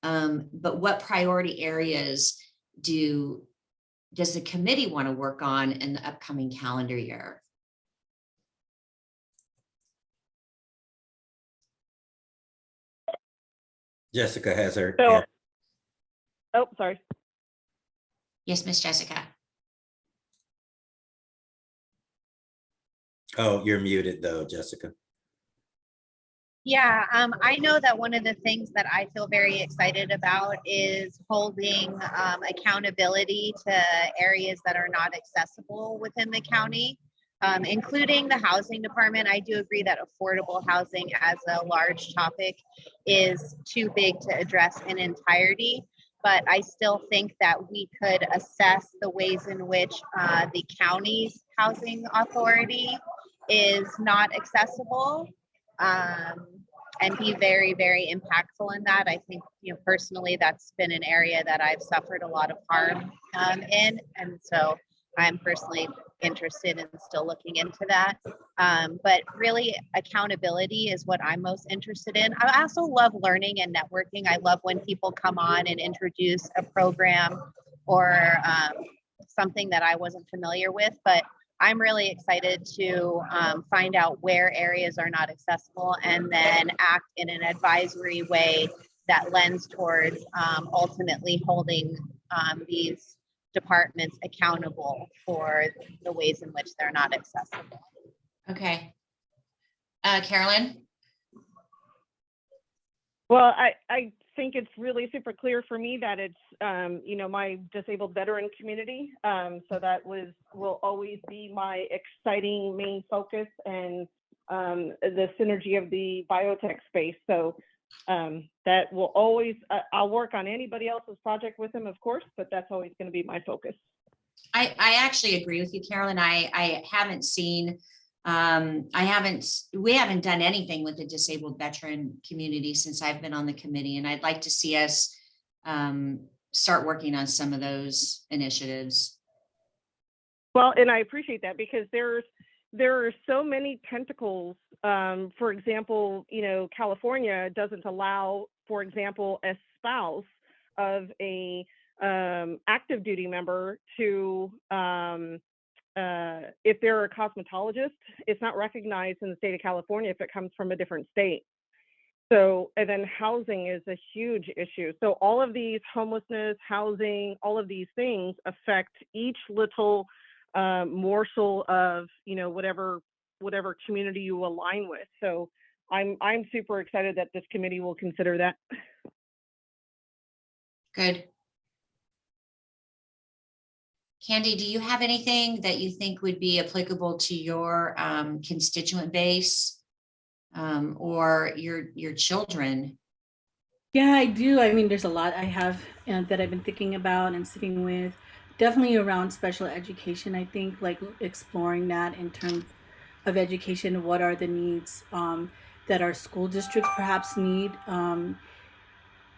Speaker 1: But what priority areas does the committee want to work on in the upcoming calendar year?
Speaker 4: Jessica has her.
Speaker 6: So, oh, sorry.
Speaker 1: Yes, Miss Jessica.
Speaker 4: Oh, you're muted though, Jessica.
Speaker 12: Yeah, I know that one of the things that I feel very excited about is holding accountability to areas that are not accessible within the county, including the housing department. I do agree that affordable housing as a large topic is too big to address in entirety, but I still think that we could assess the ways in which the county's housing authority is not accessible. And be very, very impactful in that. I think, personally, that's been an area that I've suffered a lot of harm in. And so I'm personally interested in still looking into that. But really, accountability is what I'm most interested in. I also love learning and networking. I love when people come on and introduce a program or something that I wasn't familiar with. But I'm really excited to find out where areas are not accessible and then act in an advisory way that lends towards ultimately holding these departments accountable for the ways in which they're not accessible.
Speaker 1: Okay. Carolyn?
Speaker 6: Well, I think it's really super clear for me that it's, my disabled veteran community. So that will always be my exciting main focus, and the synergy of the biotech space. So that will always, I'll work on anybody else's project with them, of course, but that's always going to be my focus.
Speaker 1: I actually agree with you, Carolyn. I haven't seen, we haven't done anything with the disabled veteran community since I've been on the committee, and I'd like to see us start working on some of those initiatives.
Speaker 6: Well, and I appreciate that, because there are so many tentacles. For example, California doesn't allow, for example, a spouse of a active duty member to, if they're a cosmetologist, it's not recognized in the state of California if it comes from a different state. So, and then housing is a huge issue. So all of these homelessness, housing, all of these things affect each little morsel of, whatever community you align with. So I'm super excited that this committee will consider that.
Speaker 1: Good. Candy, do you have anything that you think would be applicable to your constituent base or your children
Speaker 8: Yeah, I do. I mean, there's a lot I have that I've been thinking about and sitting with. Definitely around special education, I think, like exploring that in terms of education. What are the needs that our school districts perhaps need?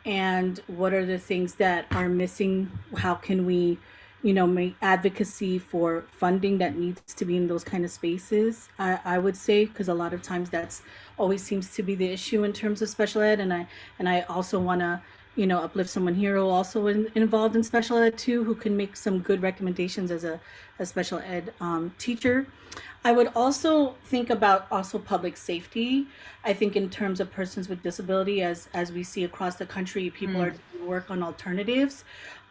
Speaker 8: And what are the things that are missing? How can we, make advocacy for funding that needs to be in those kind of spaces? I would say, because a lot of times that's always seems to be the issue in terms of special ed. And I also want to, uplift someone here who also involved in special ed too, who can make some good recommendations as a special ed teacher. I would also think about also public safety. I think in terms of persons with disability, as we see across the country, people are doing work on alternatives,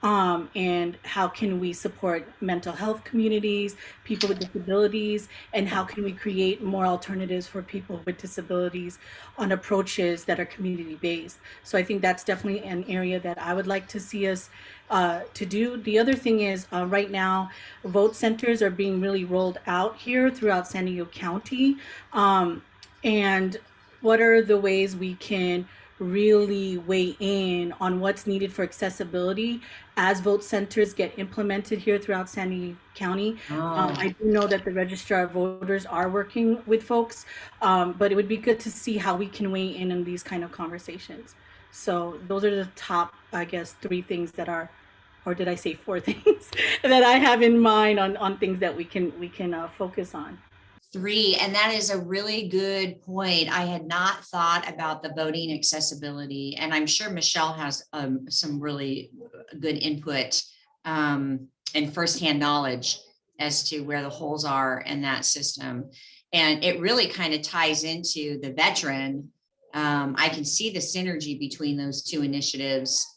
Speaker 8: and how can we support mental health communities, people with disabilities, and how can we create more alternatives for people with disabilities on approaches that are community based. So I think that's definitely an area that I would like to see us to do. The other thing is right now, vote centers are being really rolled out here throughout San Diego County. And what are the ways we can really weigh in on what's needed for accessibility as vote centers get implemented here throughout San Diego County? I do know that the registrar of voters are working with folks, but it would be good to see how we can weigh in on these kind of conversations. So those are the top, I guess, 3 things that are, or did I say 4 things that I have in mind on things that we can focus on.
Speaker 1: 3, and that is a really good point. I had not thought about the voting accessibility, and I'm sure Michelle has some really good input and firsthand knowledge as to where the holes are in that system. And it really kind of ties into the veteran. I can see the synergy between those 2 initiatives.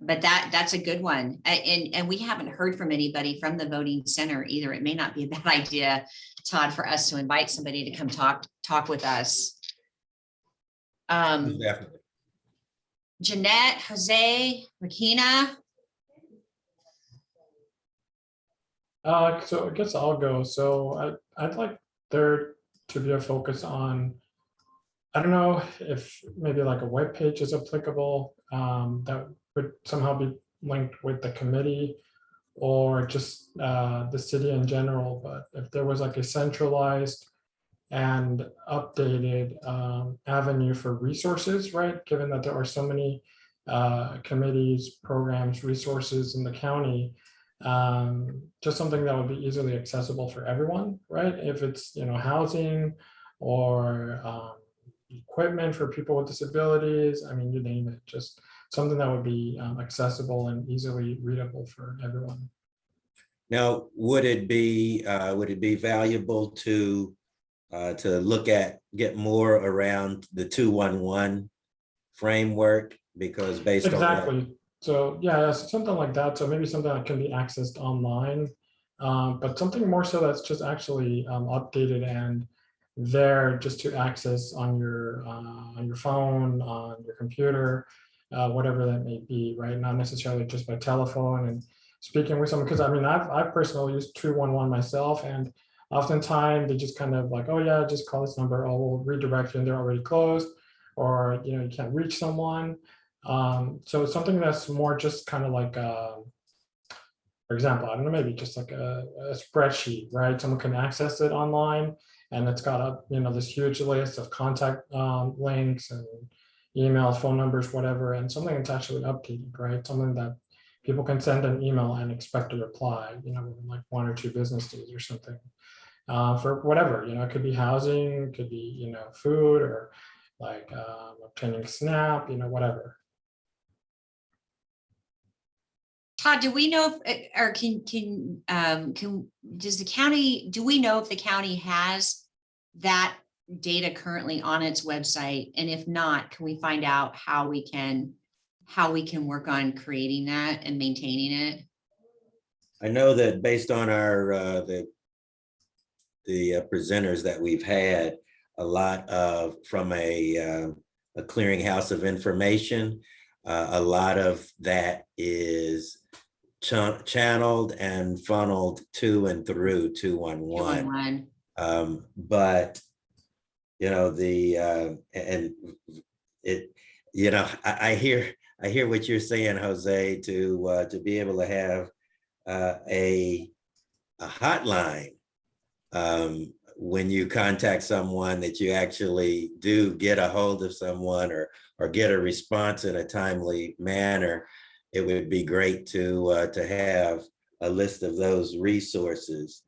Speaker 1: But that's a good one. And we haven't heard from anybody from the voting center either. It may not be a bad idea, Todd, for us to invite somebody to come talk with us.
Speaker 4: Definitely.
Speaker 1: Jeanette, Jose, Makina.
Speaker 9: So I guess I'll go. So I'd like there to be a focus on, I don't know if maybe like a web page is applicable, that would somehow be linked with the committee or just the city in general. But if there was like a centralized and updated avenue for resources, right? Given that there are so many committees, programs, resources in the county, just something that would be easily accessible for everyone, right? If it's, housing or equipment for people with disabilities, I mean, you name it, just something that would be accessible and easily readable for everyone.
Speaker 4: Now, would it be valuable to get more around the 211 framework, because based
Speaker 9: exactly. So yeah, something like that. So maybe something that can be accessed online, but something more so that's just actually updated and there just to access on your phone, on your computer, whatever that may be, right? Not necessarily just by telephone and speaking with someone, because I mean, I've personally used 211 myself, and oftentimes they just kind of like, oh yeah, just call this number, oh, we'll redirect you and they're already closed, or you can't reach someone. So it's something that's more just kind of like, for example, I don't know, maybe just like a spreadsheet, right? Someone can access it online, and it's got a this huge list of contact links and email, phone numbers, whatever, and something that's actually updated, right? Something that people can send an email and expect a reply, within like 1 or 2 business days or something. For whatever, it could be housing, it could be food, or like obtaining SNAP, whatever.
Speaker 1: Todd, do we know if, or do we know if the county has that data currently on its website? And if not, can we find out how we can work on creating that and maintaining it?
Speaker 4: I know that based on our the presenters that we've had, a lot of from a clearinghouse of information, a lot of that is channeled and funneled to and through 211. But and I hear what you're saying, Jose, to be able to have a hotline when you contact someone, that you actually do get a hold of someone or get a response in a timely manner. It would be great to have a list of those resources.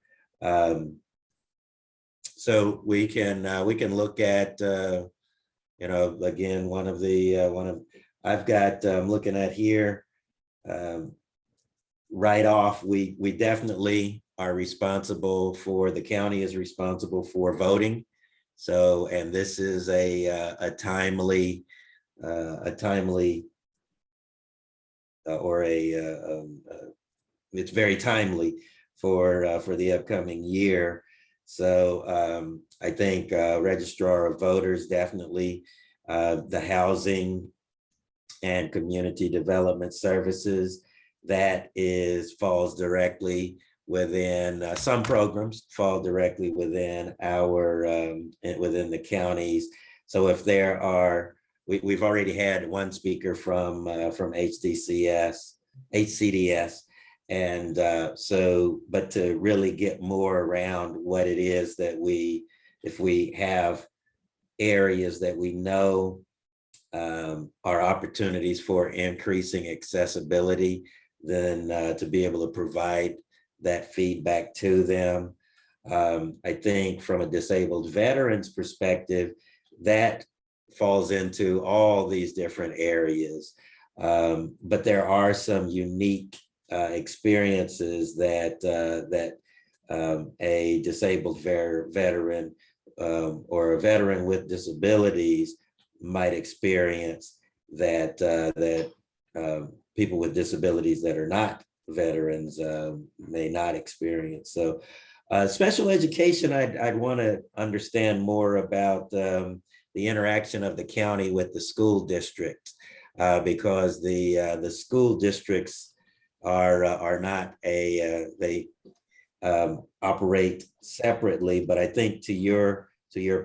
Speaker 4: So we can look at again, I'm looking at here, right off, we definitely are responsible for, the county is responsible for voting. So, and this is a timely it's very timely for the upcoming year. So I think registrar of voters, definitely the housing and community development services, that falls directly within some programs fall directly within within the counties. So if there are, we've already had one speaker from HCDS, and but to really get more around what it is that if we have areas that we know are opportunities for increasing accessibility, then to be able to provide that feedback to them. I think from a disabled veterans perspective, that falls into all these different areas. But there are some unique experiences that a disabled veteran or a veteran with disabilities might experience that people with disabilities that are not veterans may not experience. So special education, I'd want to understand more about the interaction of the county with the school district, because the school districts are not they operate separately. But I think to your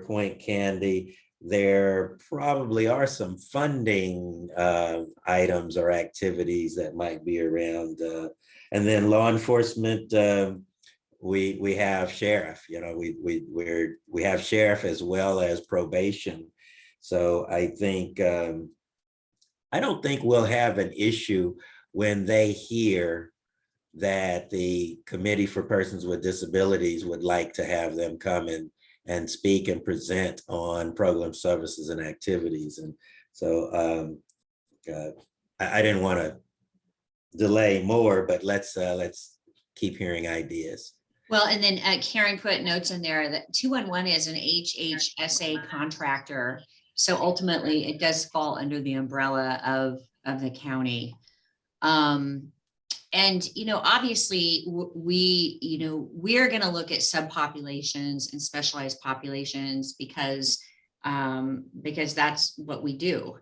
Speaker 4: point, Candy, there probably are some funding items or activities that might be around. And then law enforcement, we have sheriff, we have sheriff as well as probation. So I think, I don't think we'll have an issue when they hear that the Committee for Persons with Disabilities would like to have them come and speak and present on program services and activities. And so I didn't want to delay more, but let's keep hearing ideas.
Speaker 1: Well, and then Karen put notes in there that 211 is an HHSA contractor. So ultimately it does fall under the umbrella of the county. And, obviously we're going to look at subpopulations and specialized populations because that's what we do.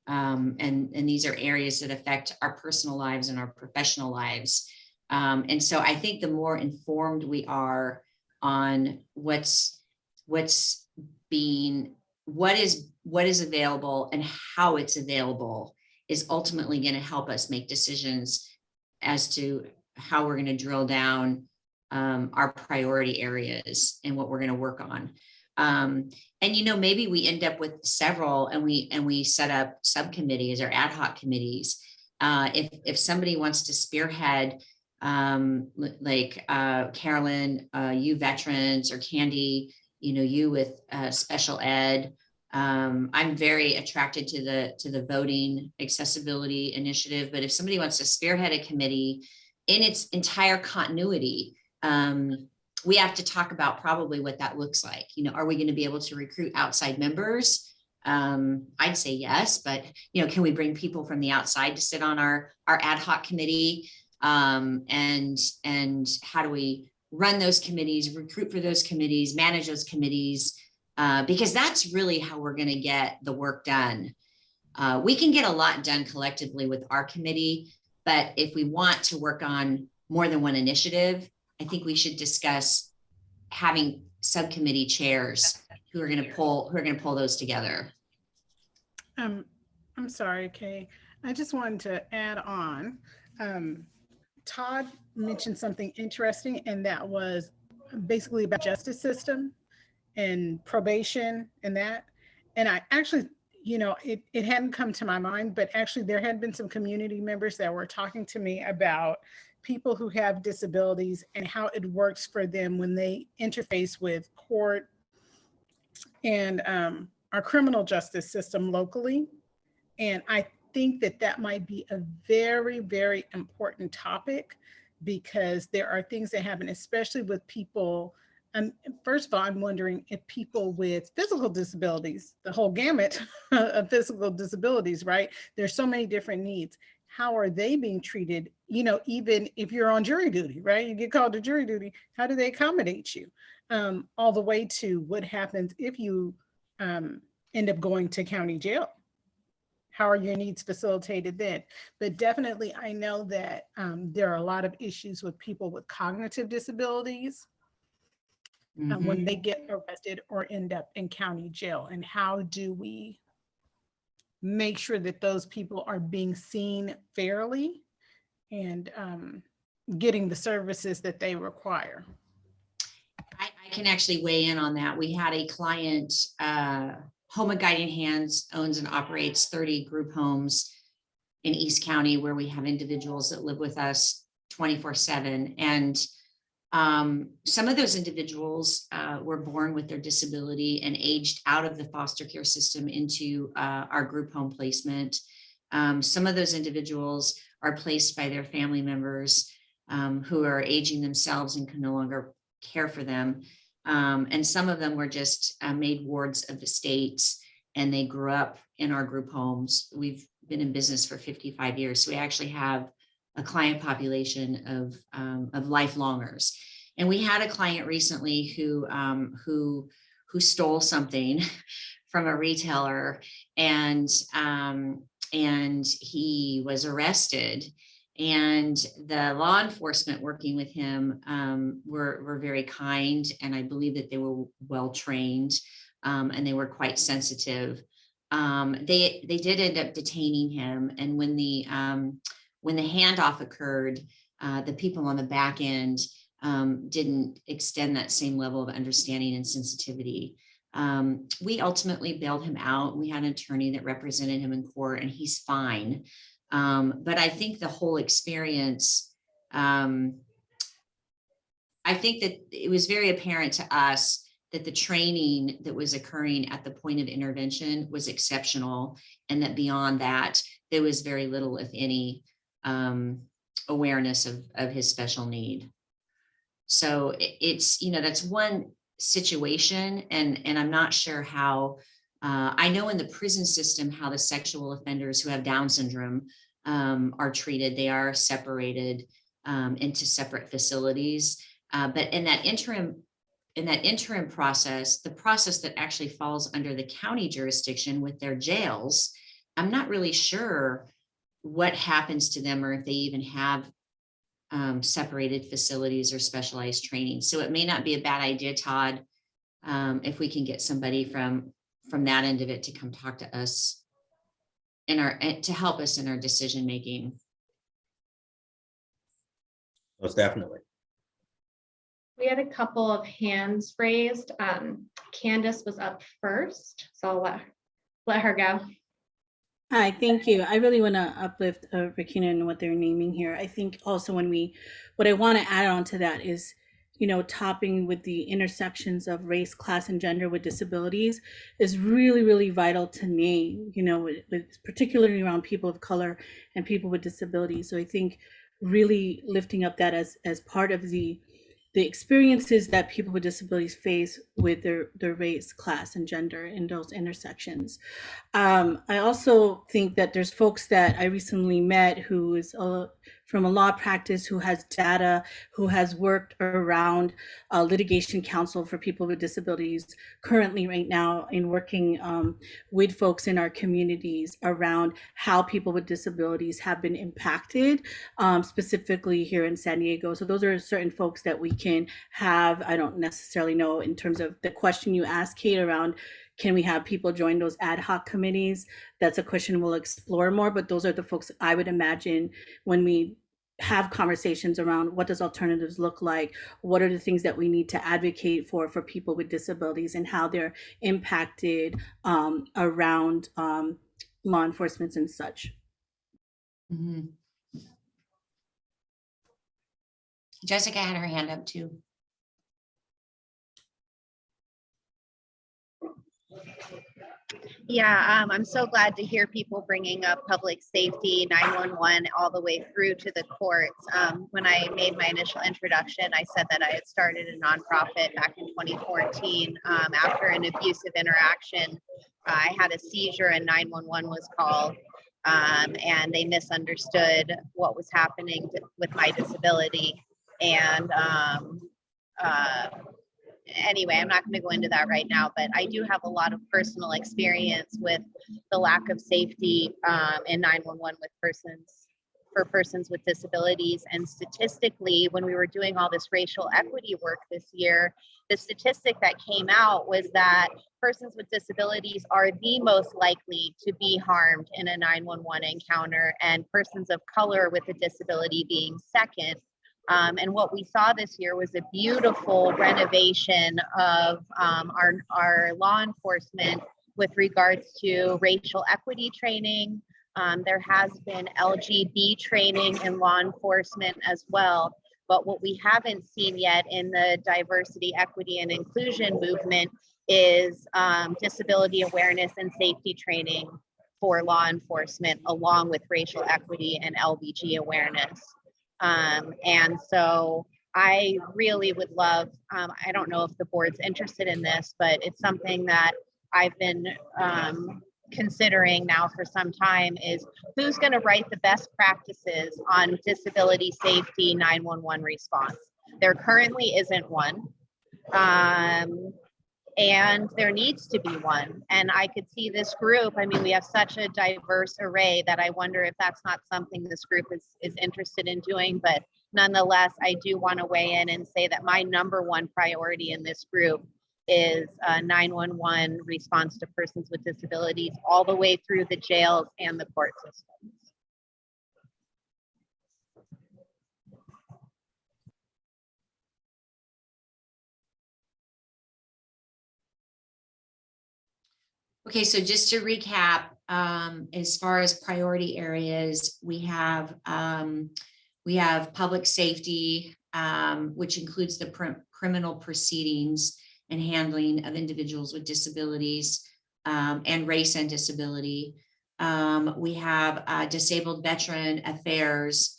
Speaker 1: And these are areas that affect our personal lives and our professional lives. And so I think the more informed we are on what is available and how it's available is ultimately going to help us make decisions as to how we're going to drill down our priority areas and what we're going to work on. And maybe we end up with several, and we set up subcommittees or ad hoc committees. If somebody wants to spearhead, like Carolyn, you veterans, or Candy, you with special ed. I'm very attracted to the voting accessibility initiative, but if somebody wants to spearhead a committee in its entire continuity, we have to talk about probably what that looks like. Are we going to be able to recruit outside members? I'd say yes, but can we bring people from the outside to sit on our ad hoc committee? And how do we run those committees, recruit for those committees, manage those committees? Because that's really how we're going to get the work done. We can get a lot done collectively with our committee, but if we want to work on more than one initiative, I think we should discuss having subcommittee chairs who are going to pull those together.
Speaker 10: I'm sorry, Kay. I just wanted to add on. Todd mentioned something interesting, and that was basically about justice system and probation and that. And I actually, it hadn't come to my mind, but actually there had been some community members that were talking to me about people who have disabilities and how it works for them when they interface with court and our criminal justice system locally. And I think that that might be a very, very important topic, because there are things that happen, especially with people. First of all, I'm wondering if people with physical disabilities, the whole gamut of physical disabilities, right? There's so many different needs. How are they being treated? Even if you're on jury duty, right? You get called to jury duty. How do they accommodate you? All the way to what happens if you end up going to county jail. How are your needs facilitated then? But definitely, I know that there are a lot of issues with people with cognitive disabilities when they get arrested or end up in county jail. And how do we make sure that those people are being seen fairly and getting the services that they require?
Speaker 1: I can actually weigh in on that. We had a client, Home of Guiding Hands owns and operates 30 group homes in East County, where we have individuals that live with us 24/7. And some of those individuals were born with their disability and aged out of the foster care system into our group home placement. Some of those individuals are placed by their family members who are aging themselves and can no longer care for them. And some of them were just made wards of the states, and they grew up in our group homes. We've been in business for 55 years. So we actually have a client population of lifelongers. And we had a client recently who stole something from a retailer, and he was arrested. And the law enforcement working with him were very kind, and I believe that they were well trained, and they were quite sensitive. They did end up detaining him, and when the handoff occurred, the people on the back end didn't extend that same level of understanding and sensitivity. We ultimately bailed him out. We had an attorney that represented him in court, and he's fine. But I think the whole experience, I think that it was very apparent to us that the training that was occurring at the point of intervention was exceptional, and that beyond that, there was very little, if any, awareness of his special need. So it's, that's one situation, and I'm not sure how. I know in the prison system how the sexual offenders who have Down syndrome are treated. They are separated into separate facilities. But in that interim process, the process that actually falls under the county jurisdiction with their jails, I'm not really sure what happens to them, or if they even have separated facilities or specialized training. So it may not be a bad idea, Todd, if we can get somebody from that end of it to come talk to us to help us in our decision making.
Speaker 4: Most definitely.
Speaker 3: We had a couple of hands raised. Candace was up first, so I'll let her go.
Speaker 8: Hi, thank you. I really want to uplift Rakina and what they're naming here. I think also what I want to add on to that is, topping with the intersections of race, class, and gender with disabilities is really, really vital to name, particularly around people of color and people with disabilities. So I think really lifting up that as part of the experiences that people with disabilities face with their race, class, and gender in those intersections. I also think that there's folks that I recently met who is from a law practice, who has data, who has worked around litigation counsel for people with disabilities currently right now in working with folks in our communities around how people with disabilities have been impacted, specifically here in San Diego. So those are certain folks that we can have. I don't necessarily know in terms of the question you asked, Kate, around can we have people join those ad hoc committees? That's a question we'll explore more, but those are the folks I would imagine when we have conversations around what does alternatives look like, what are the things that we need to advocate for people with disabilities and how they're impacted around law enforcement and such.
Speaker 1: Mhm. Jessica had her hand up too.
Speaker 12: Yeah, I'm so glad to hear people bringing up public safety, 911, all the way through to the courts. When I made my initial introduction, I said that I had started a nonprofit back in 2014 after an abusive interaction. I had a seizure and 911 was called, and they misunderstood what was happening with my disability. And anyway, I'm not going to go into that right now, but I do have a lot of personal experience with the lack of safety in 911 for persons with disabilities. And statistically, when we were doing all this racial equity work this year, the statistic that came out was that persons with disabilities are the most likely to be harmed in a 911 encounter, and persons of color with a disability being second. And what we saw this year was a beautiful renovation of our law enforcement with regards to racial equity training. There has been LGB training in law enforcement as well. But what we haven't seen yet in the diversity, equity, and inclusion movement is disability awareness and safety training for law enforcement, along with racial equity and LBG awareness. And so I really would love, I don't know if the board's interested in this, but it's something that I've been considering now for some time, is who's going to write the best practices on disability safety 911 response. There currently isn't one. And there needs to be one. And I could see this group, I mean, we have such a diverse array that I wonder if that's not something this group is interested in doing. But nonetheless, I do want to weigh in and say that my number one priority in this group is 911 response to persons with disabilities, all the way through the jails and the court systems.
Speaker 1: Okay, so just to recap, as far as priority areas, we have public safety, which includes the criminal proceedings and handling of individuals with disabilities, and race and disability. We have disabled veteran affairs,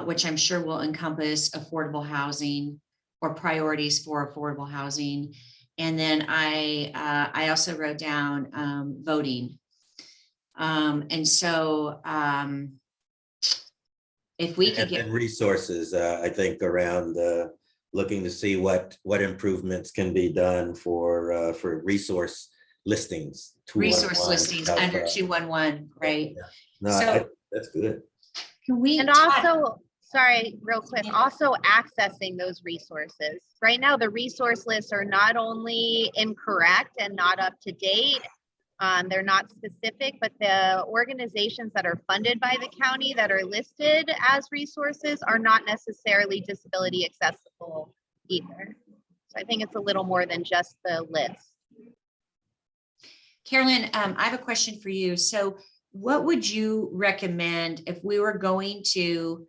Speaker 1: which I'm sure will encompass affordable housing or priorities for affordable housing. And then I also wrote down voting. And so if we could get
Speaker 4: resources, I think around looking to see what improvements can be done for resource listings.
Speaker 1: Resource listings under 211, right?
Speaker 4: Yeah. No,
Speaker 1: So
Speaker 4: that's good.
Speaker 1: Can we
Speaker 12: and also, sorry, real quick, also accessing those resources. Right now, the resource lists are not only incorrect and not up to date, they're not specific, but the organizations that are funded by the county that are listed as resources are not necessarily disability accessible either. So I think it's a little more than just the list.
Speaker 1: Carolyn, I have a question for you. So what would you recommend if we were going to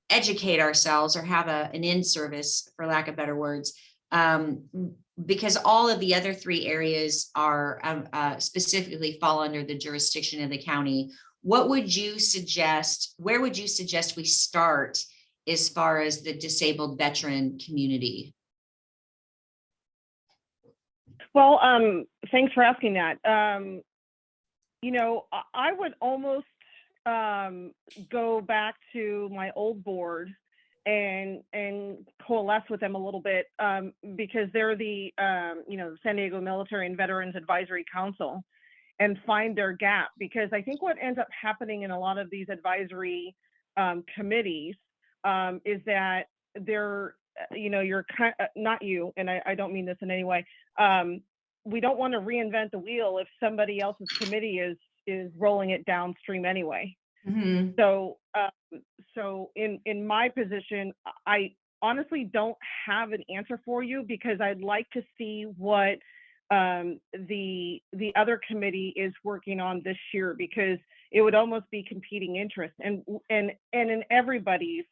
Speaker 1: educate ourselves or have an in-service, for lack of better words, because all of the other three areas are specifically fall under the jurisdiction of the county? What would you suggest? Where would you suggest we start as far as the disabled veteran community?
Speaker 6: Well, thanks for asking that. You know, I would almost go back to my old board and coalesce with them a little bit, because they're the you know, San Diego Military and Veterans Advisory Council, and find their gap. Because I think what ends up happening in a lot of these advisory committees is that they're, you know, you're kind of, not you, and I don't mean this in any way, we don't want to reinvent the wheel if somebody else's committee is rolling it downstream anyway.
Speaker 1: Mhm.
Speaker 6: So, so in my position, I honestly don't have an answer for you because I'd like to see what the other committee is working on this year, because it would almost be competing interests and in everybody's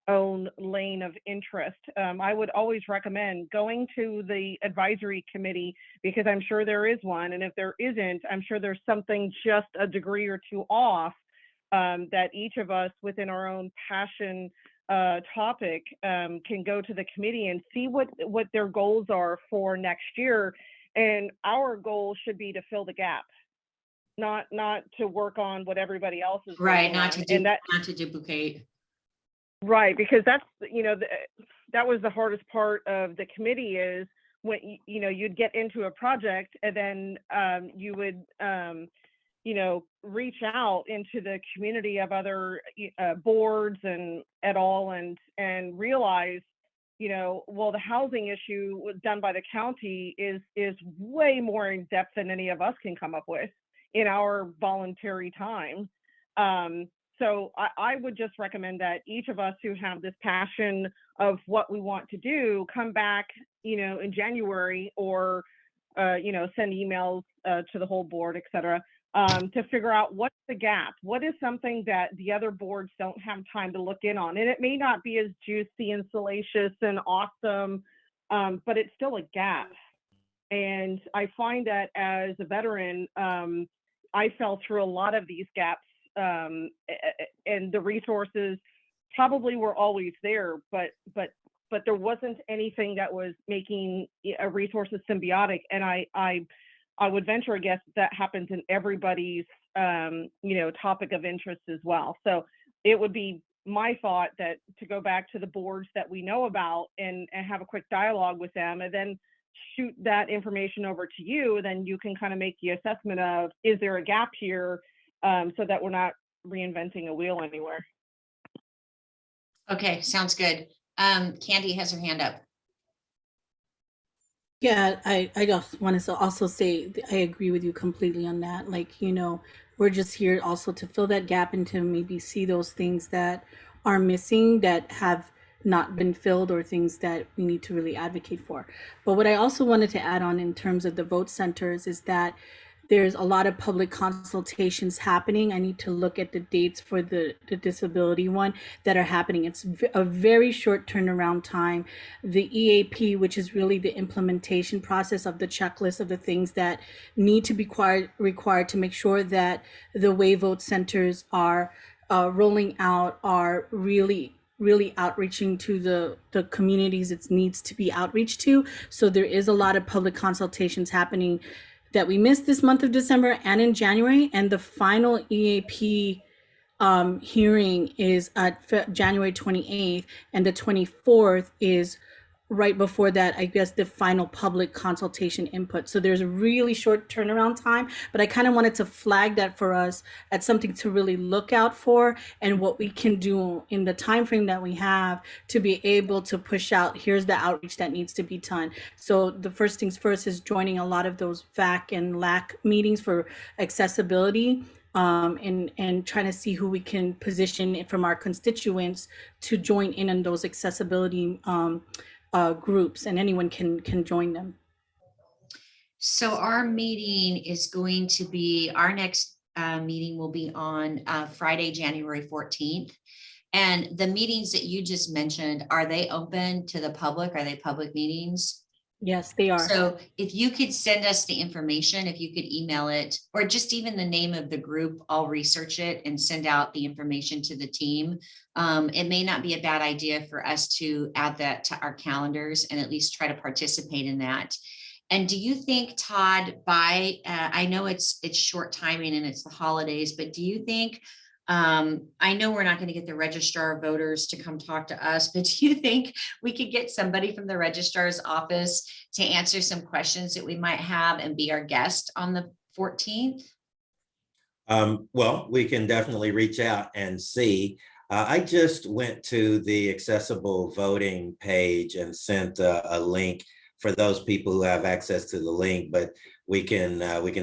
Speaker 6: own lane of interest. I would always recommend going to the advisory committee because I'm sure there is one, and if there isn't, I'm sure there's something just a degree or two off that each of us within our own passion topic can go to the committee and see what their goals are for next year. And our goal should be to fill the gap, not to work on what everybody else is
Speaker 1: Right,
Speaker 6: working on.
Speaker 1: not to duplicate.
Speaker 6: Right, because that's, that was the hardest part of the committee is when, you'd get into a project and then you would, reach out into the community of other boards and et al. And realize, well, the housing issue was done by the county is way more in depth than any of us can come up with in our voluntary time. So I would just recommend that each of us who have this passion of what we want to do come back, in January or, send emails to the whole board, et cetera, to figure out what's the gap. What is something that the other boards don't have time to look in on? And it may not be as juicy and salacious and awesome, but it's still a gap. And I find that as a veteran, I fell through a lot of these gaps. And the resources probably were always there, but there wasn't anything that was making a resources symbiotic. And I would venture a guess that happens in everybody's topic of interest as well. So it would be my thought that to go back to the boards that we know about and have a quick dialogue with them, and then shoot that information over to you. Then you can kind of make the assessment of, is there a gap here? So that we're not reinventing a wheel anywhere.
Speaker 1: Okay, sounds good. Candy has her hand up.
Speaker 8: Yeah, I just wanted to also say I agree with you completely on that. Like, we're just here also to fill that gap and to maybe see those things that are missing that have not been filled or things that we need to really advocate for. But what I also wanted to add on in terms of the vote centers is that there's a lot of public consultations happening. I need to look at the dates for the disability one that are happening. It's a very short turnaround time. The EAP, which is really the implementation process of the checklist of the things that need to be required to make sure that the way vote centers are rolling out are really outreaching to the communities it needs to be outreach to. So there is a lot of public consultations happening that we missed this month of December and in January, and the final EAP hearing is at January 28th, and the 24th is right before that, I guess, the final public consultation input. So there's a really short turnaround time, but I kind of wanted to flag that for us as something to really look out for and what we can do in the time frame that we have to be able to push out, here's the outreach that needs to be done. So the first things first is joining a lot of those VAC and LAC meetings for accessibility, and trying to see who we can position from our constituents to join in on those accessibility groups, and anyone can join them.
Speaker 1: So our meeting is going to be, our next meeting will be on Friday, January 14th. And the meetings that you just mentioned, are they open to the public? Are they public meetings?
Speaker 8: Yes, they are.
Speaker 1: So if you could send us the information, if you could email it, or just even the name of the group, I'll research it and send out the information to the team. It may not be a bad idea for us to add that to our calendars and at least try to participate in that. And do you think, Todd, I know it's short timing and it's the holidays, but do you think, I know we're not going to get the registrar of voters to come talk to us, but do you think we could get somebody from the registrar's office to answer some questions that we might have and be our guest on the 14th?
Speaker 4: Well, we can definitely reach out and see. I just went to the accessible voting page and sent a link for those people who have access to the link, but we can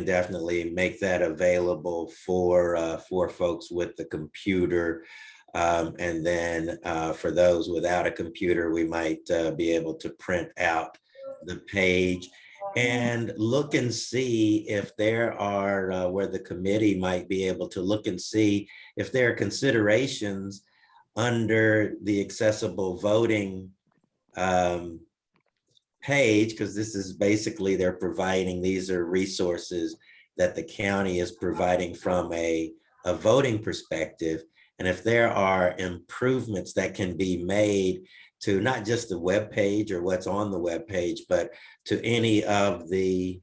Speaker 4: definitely make that available for folks with the computer. And then for those without a computer, we might be able to print out the page and look and see if there are where the committee might be able to look and see if there are considerations under the accessible voting page, because this is basically they're providing, these are resources that the county is providing from a voting perspective. And if there are improvements that can be made to not just the web page or what's on the web page, but to any of the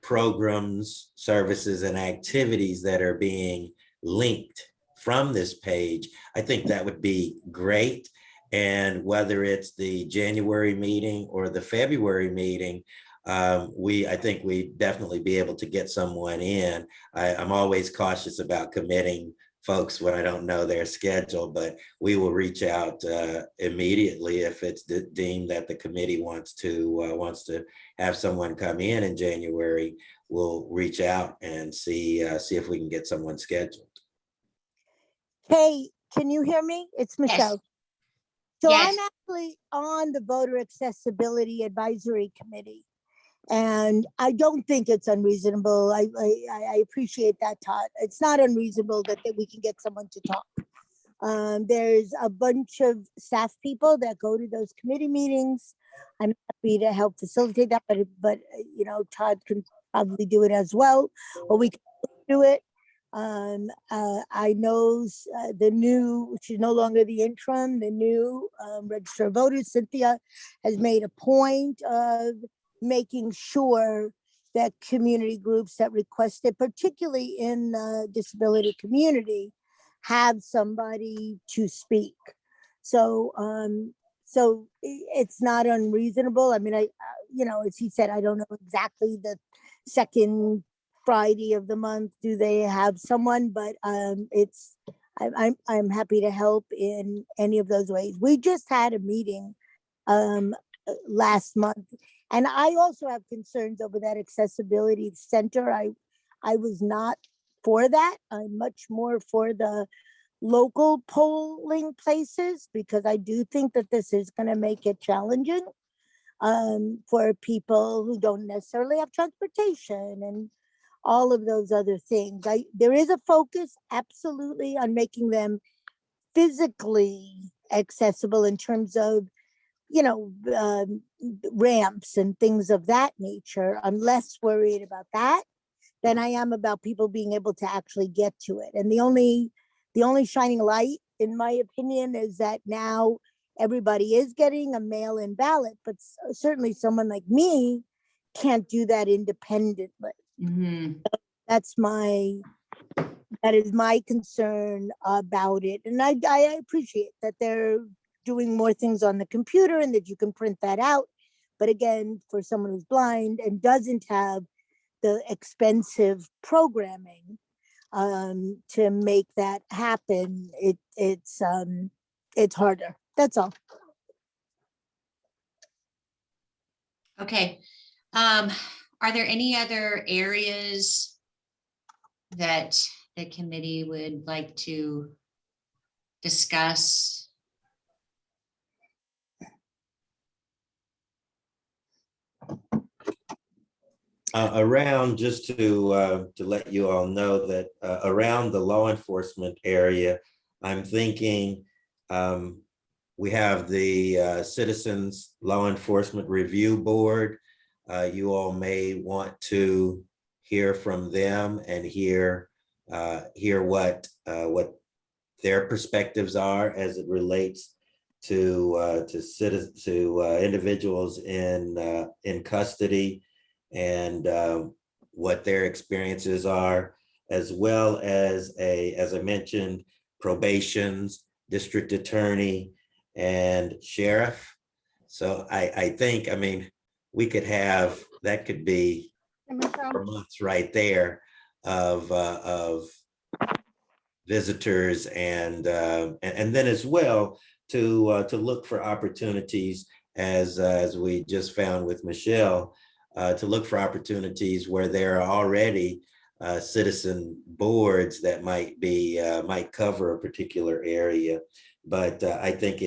Speaker 4: programs, services, and activities that are being linked from this page, I think that would be great. And whether it's the January meeting or the February meeting, I think we definitely be able to get someone in. I'm always cautious about committing folks when I don't know their schedule, but we will reach out immediately if it's deemed that the committee wants to have someone come in January. We'll reach out and see if we can get someone scheduled.
Speaker 11: Hey, can you hear me? It's Michelle.
Speaker 1: Yes.
Speaker 11: So
Speaker 1: Yes.
Speaker 11: I'm actually on the Voter Accessibility Advisory Committee, and I don't think it's unreasonable. I appreciate that, Todd. It's not unreasonable that we can get someone to talk. There's a bunch of staff people that go to those committee meetings. I'm happy to help facilitate that, but you know, Todd can probably do it as well, or we can do it. I know the new, she's no longer the interim, the new register of voters, Cynthia, has made a point of making sure that community groups that request it, particularly in the disability community, have somebody to speak. So, so it's not unreasonable. I mean, you know, as he said, I don't know exactly the second Friday of the month do they have someone, but I'm happy to help in any of those ways. We just had a meeting last month, and I also have concerns over that accessibility center. I was not for that. I'm much more for the local polling places, because I do think that this is going to make it challenging for people who don't necessarily have transportation and all of those other things. There is a focus absolutely on making them physically accessible in terms of, you know, ramps and things of that nature. I'm less worried about that than I am about people being able to actually get to it. And the only shining light, in my opinion, is that now everybody is getting a mail-in ballot, but certainly someone like me can't do that independently.
Speaker 1: Mm-hmm.
Speaker 11: That is my concern about it. And I appreciate that they're doing more things on the computer and that you can print that out. But again, for someone who's blind and doesn't have the expensive programming to make that happen, it's harder. That's all.
Speaker 1: Okay. Are there any other areas that the committee would like to discuss?
Speaker 4: Around, just to let you all know that around the law enforcement area, I'm thinking we have the Citizens Law Enforcement Review Board. You all may want to hear from them and hear what their perspectives are as it relates to individuals in custody, and what their experiences are, as well as as I mentioned, probations, district attorney, and sheriff. So I think, I mean, we could have, that could be for months right there of visitors, and then as well to look for opportunities as we just found with Michelle, to look for opportunities where there are already citizen boards that might cover a particular area. But I think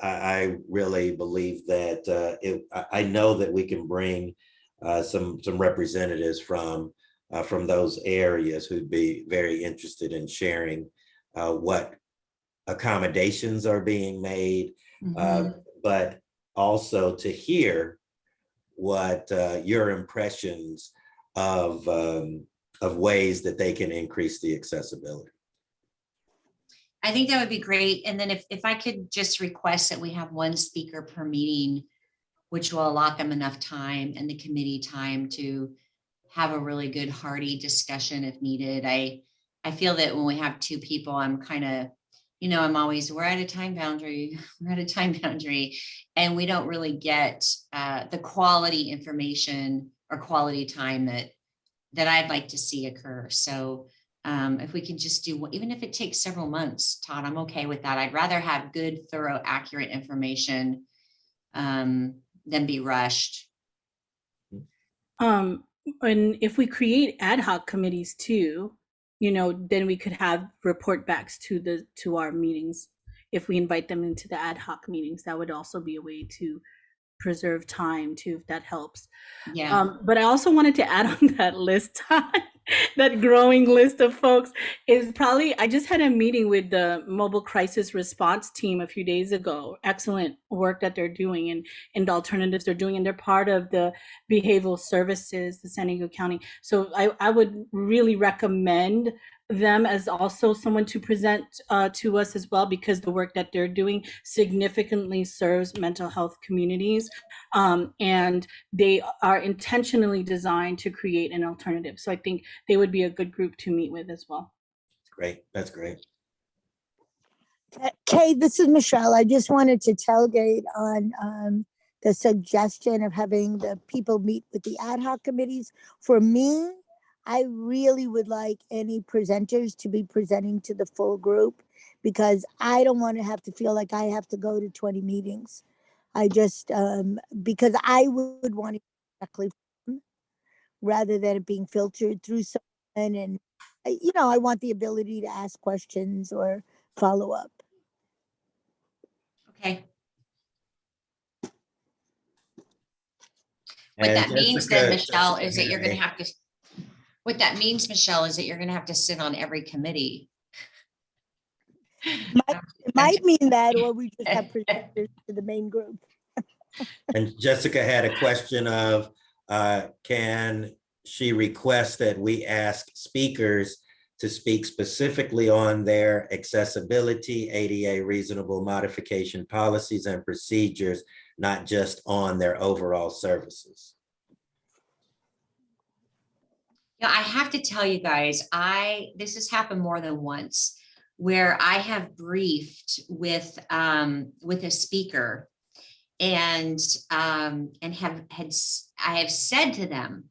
Speaker 4: I really believe that I know that we can bring some representatives from those areas who'd be very interested in sharing what accommodations are being made, but also to hear what your impressions of ways that they can increase the accessibility.
Speaker 1: I think that would be great. And then if I could just request that we have one speaker per meeting, which will allot them enough time and the committee time to have a really good hearty discussion if needed. I feel that when we have two people, I'm kind of, I'm always, we're at a time boundary, and we don't really get the quality information or quality time that I'd like to see occur. So if we can just do, even if it takes several months, Todd, I'm okay with that. I'd rather have good, thorough, accurate information than be rushed.
Speaker 8: And if we create ad hoc committees too, then we could have report backs to our meetings. If we invite them into the ad hoc meetings, that would also be a way to preserve time too, if that helps.
Speaker 1: Yeah.
Speaker 8: But I also wanted to add on that list, that growing list of folks is probably, I just had a meeting with the mobile crisis response team a few days ago. Excellent work that they're doing and the alternatives they're doing, and they're part of the behavioral services, the San Diego County. So I would really recommend them as also someone to present to us as well, because the work that they're doing significantly serves mental health communities, and they are intentionally designed to create an alternative. So I think they would be a good group to meet with as well.
Speaker 4: Great, that's great.
Speaker 11: Kay, this is Michelle. I just wanted to tailgate on the suggestion of having the people meet with the ad hoc committees. For me, I really would like any presenters to be presenting to the full group, because I don't want to have to feel like I have to go to 20 meetings. I just, because I would want it directly rather than it being filtered through someone. And, I want the ability to ask questions or follow up.
Speaker 1: Okay. What that means then, Michelle, is that you're going to have to, what that means, Michelle, is that you're going to have to sit on every committee.
Speaker 11: It might mean that, or we just have presenters to the main group.
Speaker 4: And Jessica had a question of, can she request that we ask speakers to speak specifically on their accessibility, ADA reasonable modification policies and procedures, not just on their overall services?
Speaker 1: Yeah, I have to tell you guys, this has happened more than once, where I have briefed with a speaker and I have said to them,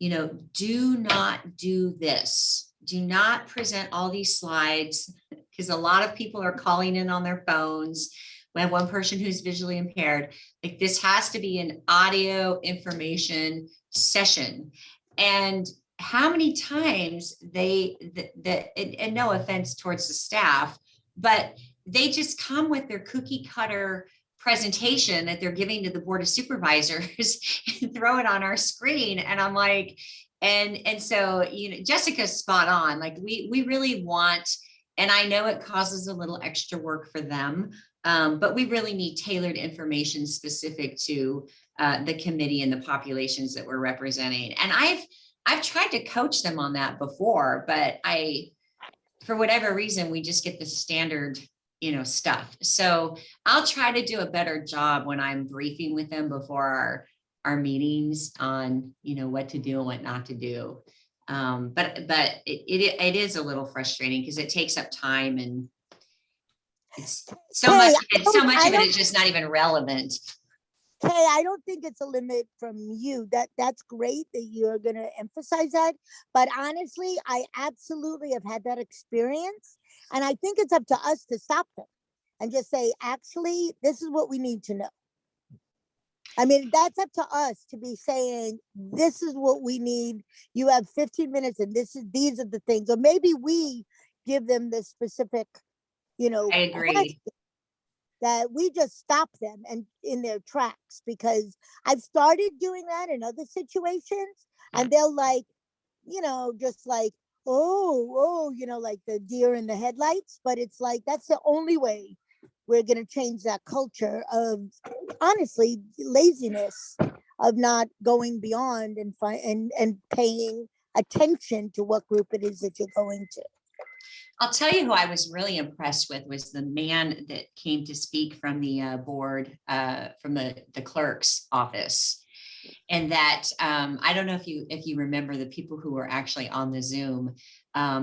Speaker 1: do not do this. Do not present all these slides, because a lot of people are calling in on their phones. We have one person who's visually impaired. Like, this has to be an audio information session. And how many times and no offense towards the staff, but they just come with their cookie cutter presentation that they're giving to the Board of Supervisors and throw it on our screen. And I'm like, and so, Jessica's spot on. Like, we really want, and I know it causes a little extra work for them, but we really need tailored information specific to the committee and the populations that we're representing. And I've tried to coach them on that before, but for whatever reason, we just get the standard, stuff. So I'll try to do a better job when I'm briefing with them before our meetings on, what to do and what not to do. But it is a little frustrating because it takes up time, and it's so much of it is just not even relevant.
Speaker 11: Hey, I don't think it's a limit from you. That's great that you're going to emphasize that. But honestly, I absolutely have had that experience. And I think it's up to us to stop them and just say, actually, this is what we need to know. I mean, that's up to us to be saying, this is what we need. You have 15 minutes and these are the things, or maybe we give them the specific,
Speaker 1: I agree.
Speaker 11: question that we just stop them and in their tracks, because I've started doing that in other situations and they'll like, just like, oh, like the deer in the headlights. But it's like, that's the only way we're going to change that culture of, honestly, laziness, of not going beyond and paying attention to what group it is that you're going to.
Speaker 1: I'll tell you who I was really impressed with was the man that came to speak from the board, from the clerk's office. And that, I don't know if you remember the people who were actually on the Zoom.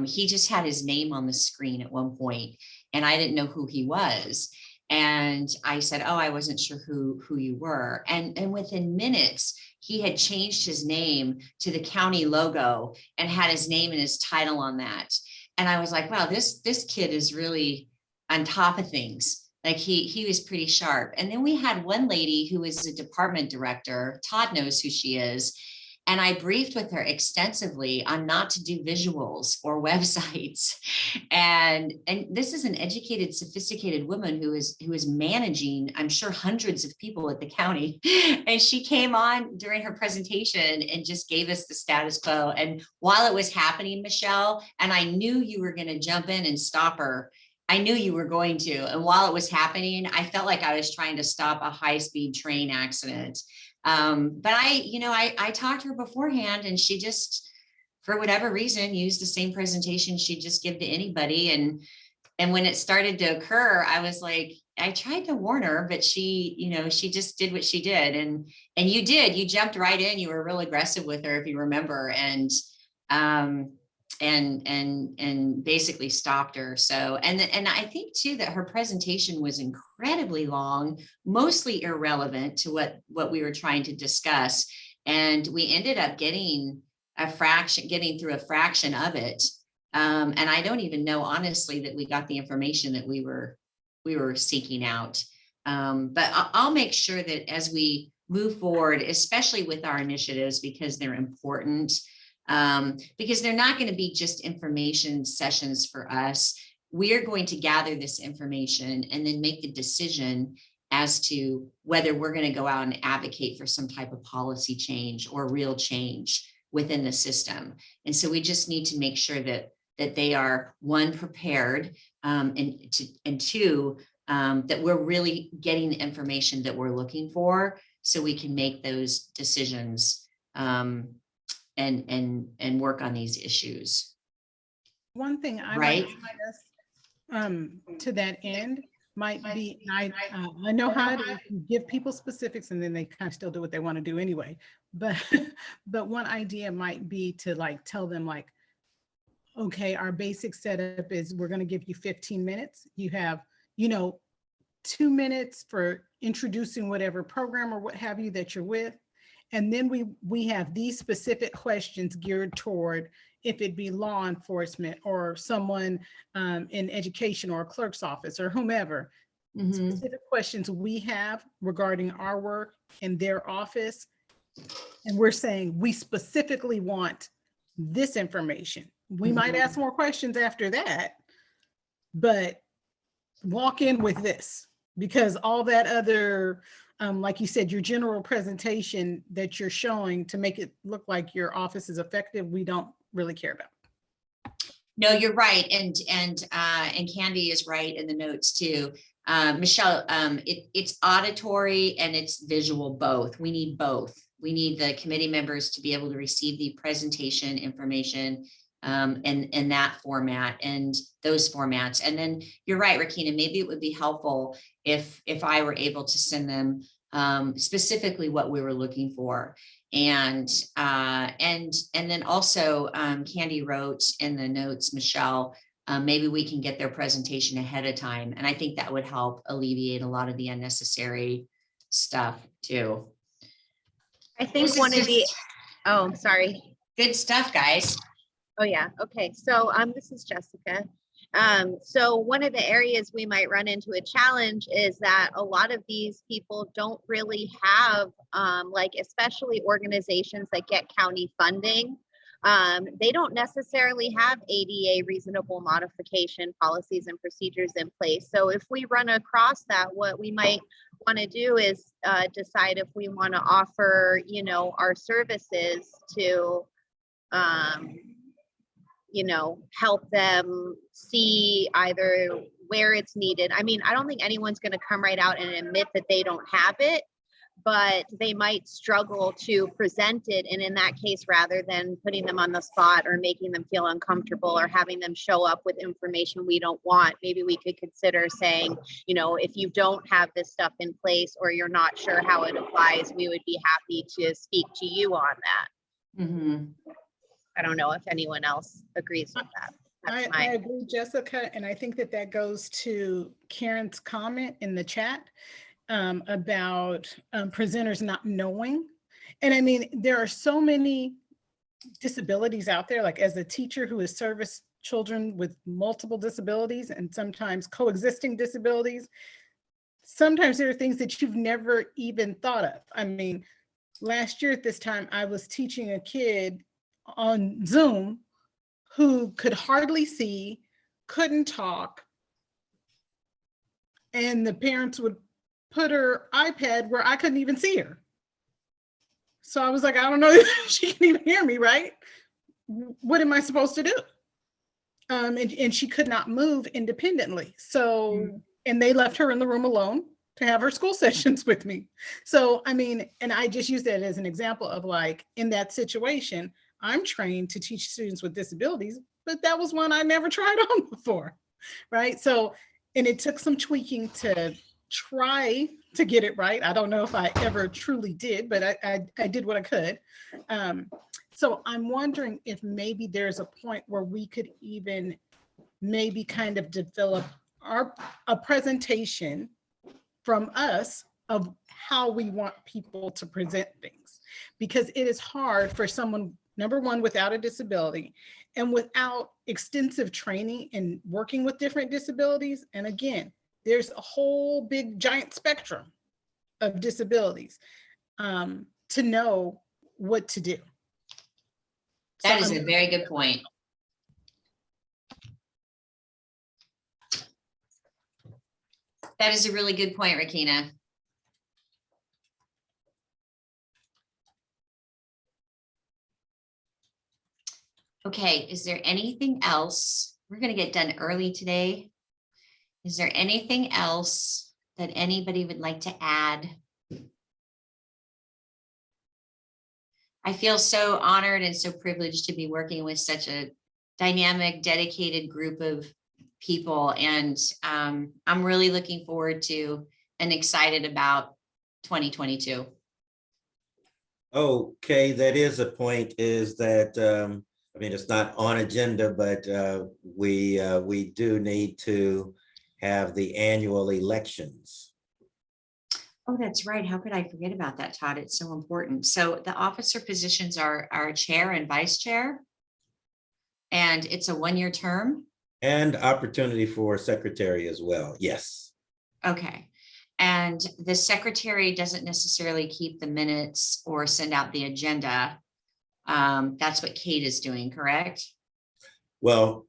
Speaker 1: He just had his name on the screen at one point, and I didn't know who he was. And I said, oh, I wasn't sure who you were. And within minutes, he had changed his name to the county logo and had his name and his title on that. And I was like, wow, this kid is really on top of things. Like he was pretty sharp. And then we had one lady who was a department director. Todd knows who she is. And I briefed with her extensively on not to do visuals or websites. And this is an educated, sophisticated woman who is managing, I'm sure, hundreds of people at the county. And she came on during her presentation and just gave us the status quo. And while it was happening, Michelle, and I knew you were going to jump in and stop her. I knew you were going to. And while it was happening, I felt like I was trying to stop a high-speed train accident. But I talked to her beforehand, and she just, for whatever reason, used the same presentation she'd just give to anybody. And when it started to occur, I was like, I tried to warn her, but she just did what she did. And you jumped right in. You were real aggressive with her, if you remember, and basically stopped her. So, and I think too, that her presentation was incredibly long, mostly irrelevant to what we were trying to discuss. And we ended up getting through a fraction of it. And I don't even know, honestly, that we got the information that we were seeking out. But I'll make sure that as we move forward, especially with our initiatives, because they're important, because they're not going to be just information sessions for us. We're going to gather this information and then make the decision as to whether we're going to go out and advocate for some type of policy change or real change within the system. And so we just need to make sure that they are, one, prepared, and two, that we're really getting the information that we're looking for, so we can make those decisions and work on these issues.
Speaker 10: One thing I
Speaker 1: right?
Speaker 10: might add, to that end might be, I know how to give people specifics and then they kind of still do what they want to do anyway. But one idea might be to like tell them like, okay, our basic setup is we're going to give you 15 minutes. You have, 2 minutes for introducing whatever program or what have you that you're with. And then we have these specific questions geared toward, if it be law enforcement or someone in education or a clerk's office or whomever, specific questions we have regarding our work in their office. And we're saying we specifically want this information. We might ask more questions after that, but walk in with this, because all that other, like you said, your general presentation that you're showing to make it look like your office is effective, we don't really care about.
Speaker 1: No, you're right. And Candy is right in the notes too. Michelle, it's auditory and it's visual, both. We need both. We need the committee members to be able to receive the presentation information in that format and those formats. And then you're right, Rakina, maybe it would be helpful if I were able to send them specifically what we were looking for. And then also Candy wrote in the notes, Michelle, maybe we can get their presentation ahead of time. And I think that would help alleviate a lot of the unnecessary stuff too.
Speaker 12: I think one of the, oh, sorry.
Speaker 1: Good stuff, guys.
Speaker 12: Oh yeah, okay. So this is Jessica. So one of the areas we might run into a challenge is that a lot of these people don't really have, like especially organizations that get county funding, they don't necessarily have ADA reasonable modification policies and procedures in place. So if we run across that, what we might want to do is decide if we want to offer, you know, our services to you know, help them see either where it's needed. I mean, I don't think anyone's going to come right out and admit that they don't have it, but they might struggle to present it. And in that case, rather than putting them on the spot or making them feel uncomfortable or having them show up with information we don't want, maybe we could consider saying, you know, if you don't have this stuff in place or you're not sure how it applies, we would be happy to speak to you on that.
Speaker 1: Mm-hmm.
Speaker 12: I don't know if anyone else agrees with that.
Speaker 10: I agree, Jessica, and I think that that goes to Karen's comment in the chat about presenters not knowing. And I mean, there are so many disabilities out there, like as a teacher who has serviced children with multiple disabilities and sometimes coexisting disabilities, sometimes there are things that you've never even thought of. I mean, last year at this time, I was teaching a kid on Zoom who could hardly see, couldn't talk, and the parents would put her iPad where I couldn't even see her. So I was like, I don't know if she can even hear me, right? What am I supposed to do? And she could not move independently. So, and they left her in the room alone to have her school sessions with me. So, I mean, and I just use that as an example of like, in that situation, I'm trained to teach students with disabilities, but that was one I never tried on before, right? So, and it took some tweaking to try to get it right. I don't know if I ever truly did, but I did what I could. So I'm wondering if maybe there's a point where we could even maybe kind of develop a presentation from us of how we want people to present things, because it is hard for someone, number one, without a disability and without extensive training in working with different disabilities. And again, there's a whole big giant spectrum of disabilities to know what to do.
Speaker 1: That is a very good point. That is a really good point, Rakina. Okay, is there anything else? We're going to get done early today. Is there anything else that anybody would like to add? I feel so honored and so privileged to be working with such a dynamic, dedicated group of people. And I'm really looking forward to and excited about 2022.
Speaker 4: Okay, that is a point, is that, I mean, it's not on agenda, but we do need to have the annual elections.
Speaker 1: Oh, that's right. How could I forget about that, Todd? It's so important. So the officer positions are chair and vice chair, and it's a one-year term.
Speaker 4: And opportunity for secretary as well. Yes.
Speaker 1: Okay. And the secretary doesn't necessarily keep the minutes or send out the agenda. That's what Kate is doing, correct?
Speaker 4: Well,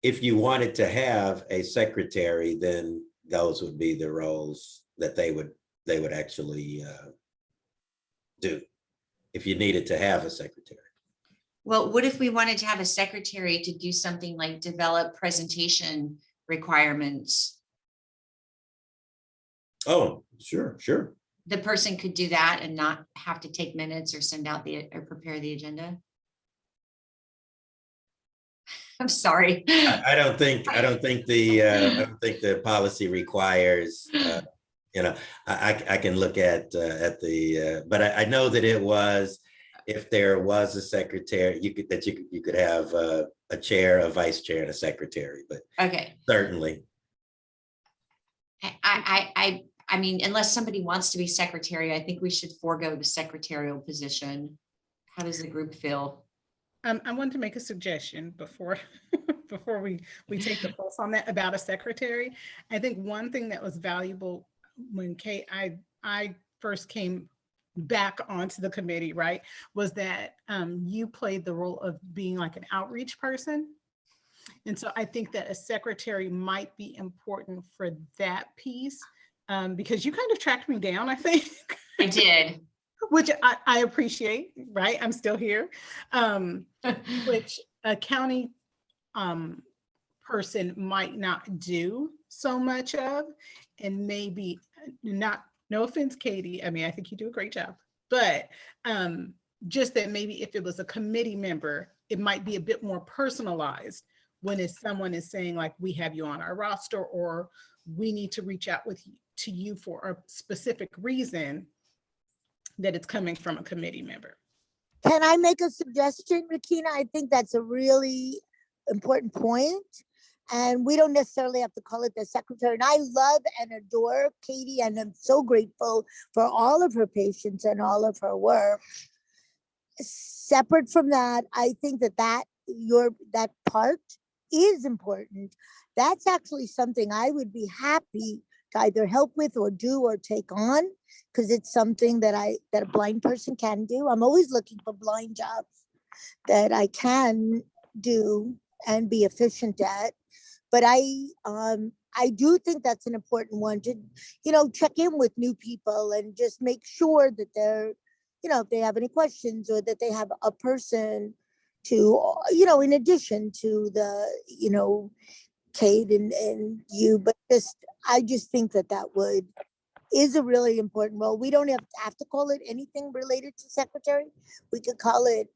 Speaker 4: if you wanted to have a secretary, then those would be the roles that they would actually do if you needed to have a secretary.
Speaker 1: Well, what if we wanted to have a secretary to do something like develop presentation requirements?
Speaker 4: Oh, sure.
Speaker 1: The person could do that and not have to take minutes or send out or prepare the agenda. I'm sorry.
Speaker 4: I don't think the policy requires, you know, I can look at the, but I know that it was, if there was a secretary, you could have a chair, a vice chair, and a secretary, but
Speaker 1: okay,
Speaker 4: certainly.
Speaker 1: I mean, unless somebody wants to be secretary, I think we should forego the secretarial position. How does the group feel?
Speaker 10: I want to make a suggestion before before we take the pulse on that about a secretary. I think one thing that was valuable when I first came back onto the committee, right, was that you played the role of being like an outreach person. And so I think that a secretary might be important for that piece, because you kind of tracked me down, I think.
Speaker 1: I did.
Speaker 10: Which I appreciate, right? I'm still here. Which a county person might not do so much of, and maybe not, no offense, Katie, I mean, I think you do a great job, but just that maybe if it was a committee member, it might be a bit more personalized when if someone is saying like, we have you on our roster, or we need to reach out to you for a specific reason, that it's coming from a committee member.
Speaker 11: Can I make a suggestion, Rakina? I think that's a really important point. And we don't necessarily have to call it the secretary. And I love and adore Katie, and I'm so grateful for all of her patience and all of her work. Separate from that, I think that part is important. That's actually something I would be happy to either help with or do or take on, because it's something that a blind person can do. I'm always looking for blind jobs that I can do and be efficient at. But I do think that's an important one to, check in with new people and just make sure that they're, if they have any questions, or that they have a person to, in addition to the, Kate and you, but I just think that is a really important role. We don't have to call it anything related to secretary. We could call it,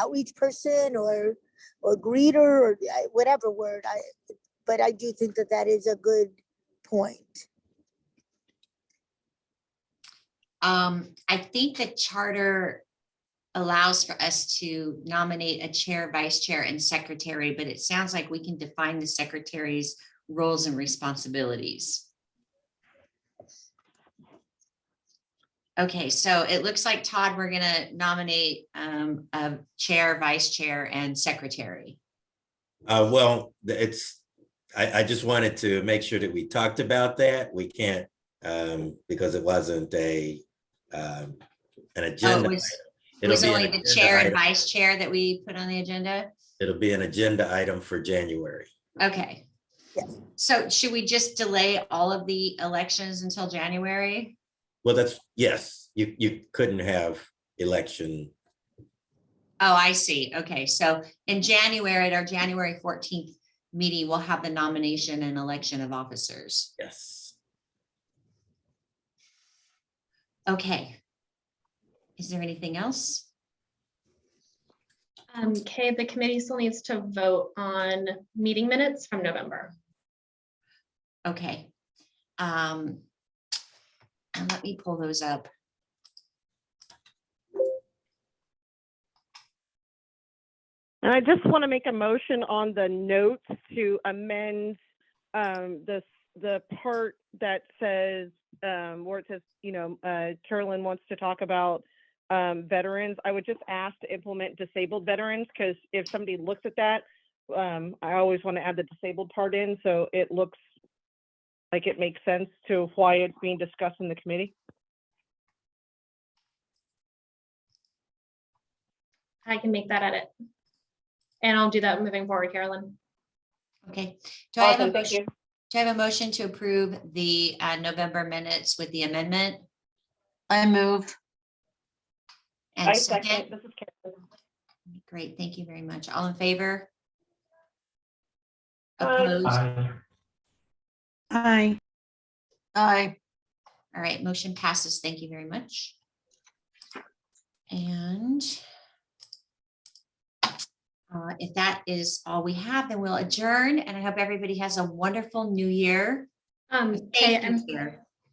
Speaker 11: outreach person or greeter or whatever word. But I do think that is a good point.
Speaker 1: I think the charter allows for us to nominate a chair, vice chair, and secretary, but it sounds like we can define the secretary's roles and responsibilities. Okay, so it looks like, Todd, we're going to nominate a chair, vice chair, and secretary.
Speaker 4: Well, I just wanted to make sure that we talked about that. We can't, because it wasn't an agenda.
Speaker 1: It was only the chair and vice chair that we put on the agenda?
Speaker 4: It'll be an agenda item for January.
Speaker 1: Okay.
Speaker 11: Yes.
Speaker 1: So should we just delay all of the elections until January?
Speaker 4: Well, yes, you couldn't have election.
Speaker 1: Oh, I see. Okay. So in January, at our January 14th meeting, we'll have the nomination and election of officers.
Speaker 4: Yes.
Speaker 1: Okay. Is there anything else?
Speaker 3: Okay, the committee still needs to vote on meeting minutes from November.
Speaker 1: Okay. And let me pull those up.
Speaker 6: And I just want to make a motion on the notes to amend the part that says, where it says, Carolyn wants to talk about veterans. I would just ask to implement disabled veterans, because if somebody looks at that, I always want to add the disabled part in, so it looks like it makes sense to why it's being discussed in the committee.
Speaker 3: I can make that edit. And I'll do that moving forward, Carolyn.
Speaker 1: Okay. Do I have a
Speaker 6: Awesome, thank
Speaker 1: motion?
Speaker 6: you.
Speaker 1: Do I have a motion to approve the November minutes with the amendment?
Speaker 2: I move.
Speaker 1: And
Speaker 6: I second.
Speaker 1: second?
Speaker 6: This is Carolyn.
Speaker 1: Great, thank you very much. All in favor?
Speaker 6: Aye.
Speaker 1: Opposed?
Speaker 8: Aye.
Speaker 2: Aye.
Speaker 1: All right, motion passes. Thank you very much. And if that is all we have, then we'll adjourn, and I hope everybody has a wonderful new year.
Speaker 3: Okay,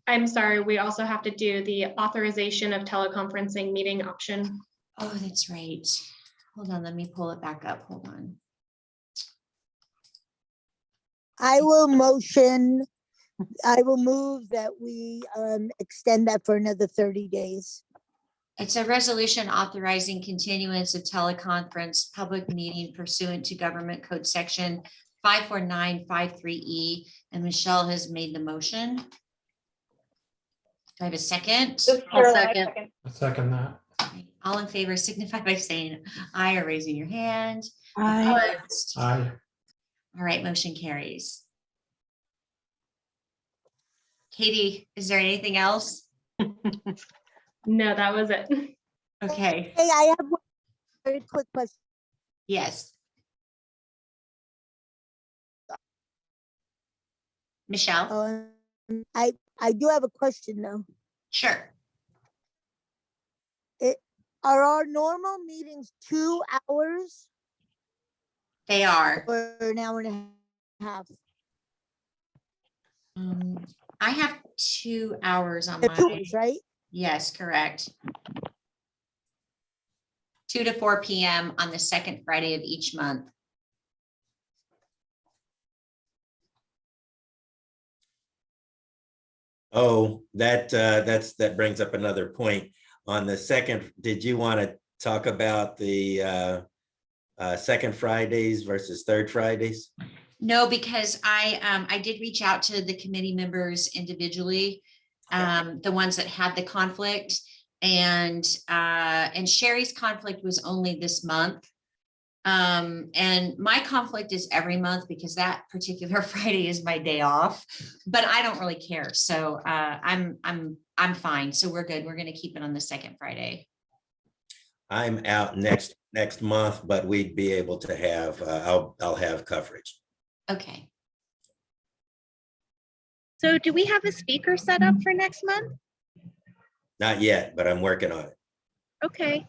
Speaker 3: I'm sorry, we also have to do the authorization of teleconferencing meeting option.
Speaker 1: Oh, that's right. Hold on, let me pull it back up. Hold on.
Speaker 11: I will move that we extend that for another 30 days.
Speaker 1: It's a resolution authorizing continuance of teleconference public meeting pursuant to Government Code Section 54953E, and Michelle has made the motion. Do I have a second?
Speaker 2: I'll second.
Speaker 9: I second that.
Speaker 1: All in favor signify by saying aye or raising your hand.
Speaker 8: Aye.
Speaker 1: Opposed?
Speaker 9: Aye.
Speaker 1: All right, motion carries. Katie, is there anything else?
Speaker 3: No, that was it.
Speaker 1: Okay,
Speaker 11: Hey, I have one very quick question.
Speaker 1: yes. Michelle?
Speaker 11: I do have a question though.
Speaker 1: Sure.
Speaker 11: Are our normal meetings 2 hours
Speaker 1: They are.
Speaker 11: or an hour and a half?
Speaker 1: I have 2 hours on
Speaker 11: They're 2
Speaker 1: my,
Speaker 11: hours, right?
Speaker 1: yes, correct. 2 to 4 p.m. on the second Friday of each month.
Speaker 4: Oh, that brings up another point. On the second, did you want to talk about the second Fridays versus third Fridays?
Speaker 1: No, because I did reach out to the committee members individually, the ones that had the conflict, and Sherry's conflict was only this month. And my conflict is every month because that particular Friday is my day off, but I don't really care. So I'm fine. So we're good. We're going to keep it on the second Friday.
Speaker 4: I'm out next month, but we'd be able to have, I'll have coverage.
Speaker 1: Okay.
Speaker 12: So do we have a speaker set up for next month?
Speaker 4: Not yet, but I'm working on it.
Speaker 12: Okay.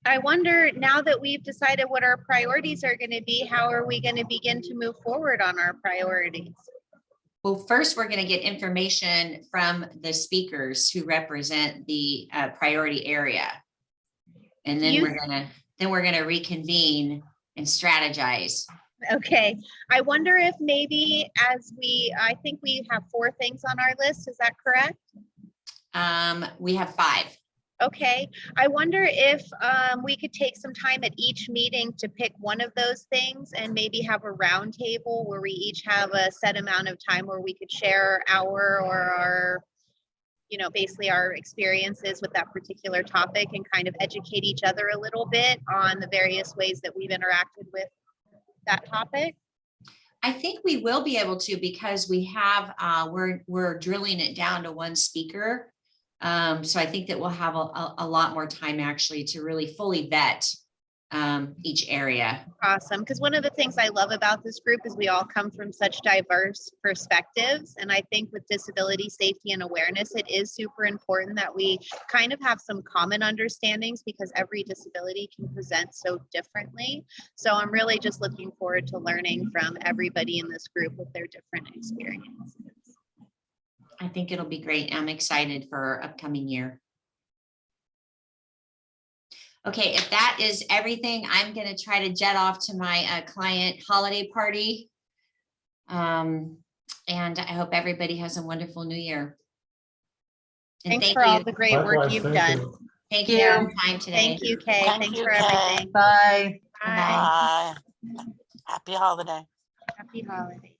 Speaker 12: I wonder, now that we've decided what our priorities are going to be, how are we going to begin to move forward on our priorities?
Speaker 1: Well, first, we're going to get information from the speakers who represent the priority area. And then we're going to reconvene and strategize.
Speaker 12: Okay. I wonder if maybe I think we have 4 things on our list. Is that correct?
Speaker 1: We have 5.
Speaker 12: Okay, I wonder if we could take some time at each meeting to pick one of those things and maybe have a round table where we each have a set amount of time where we could share our, basically our experiences with that particular topic and kind of educate each other a little bit on the various ways that we've interacted with that topic.
Speaker 1: I think we will be able to, because we have, we're drilling it down to one speaker. So I think that we'll have a lot more time actually to really fully vet each area.
Speaker 12: Awesome, because one of the things I love about this group is we all come from such diverse perspectives. And I think with disability safety and awareness, it is super important that we kind of have some common understandings because every disability can present so differently. So I'm really just looking forward to learning from everybody in this group with their different experiences.
Speaker 1: I think it'll be great. I'm excited for our upcoming year. Okay, if that is everything, I'm going to try to jet off to my client holiday party. And I hope everybody has a wonderful new year. And
Speaker 12: Thanks for all the great work you've done.
Speaker 1: Thank you for your time today.
Speaker 12: Thank you, Kay.
Speaker 7: Thank
Speaker 12: Thanks
Speaker 7: you,
Speaker 12: for
Speaker 7: Kay.
Speaker 12: everything.
Speaker 2: Bye.
Speaker 12: Bye.
Speaker 7: Bye. Happy holiday.
Speaker 12: Happy holidays.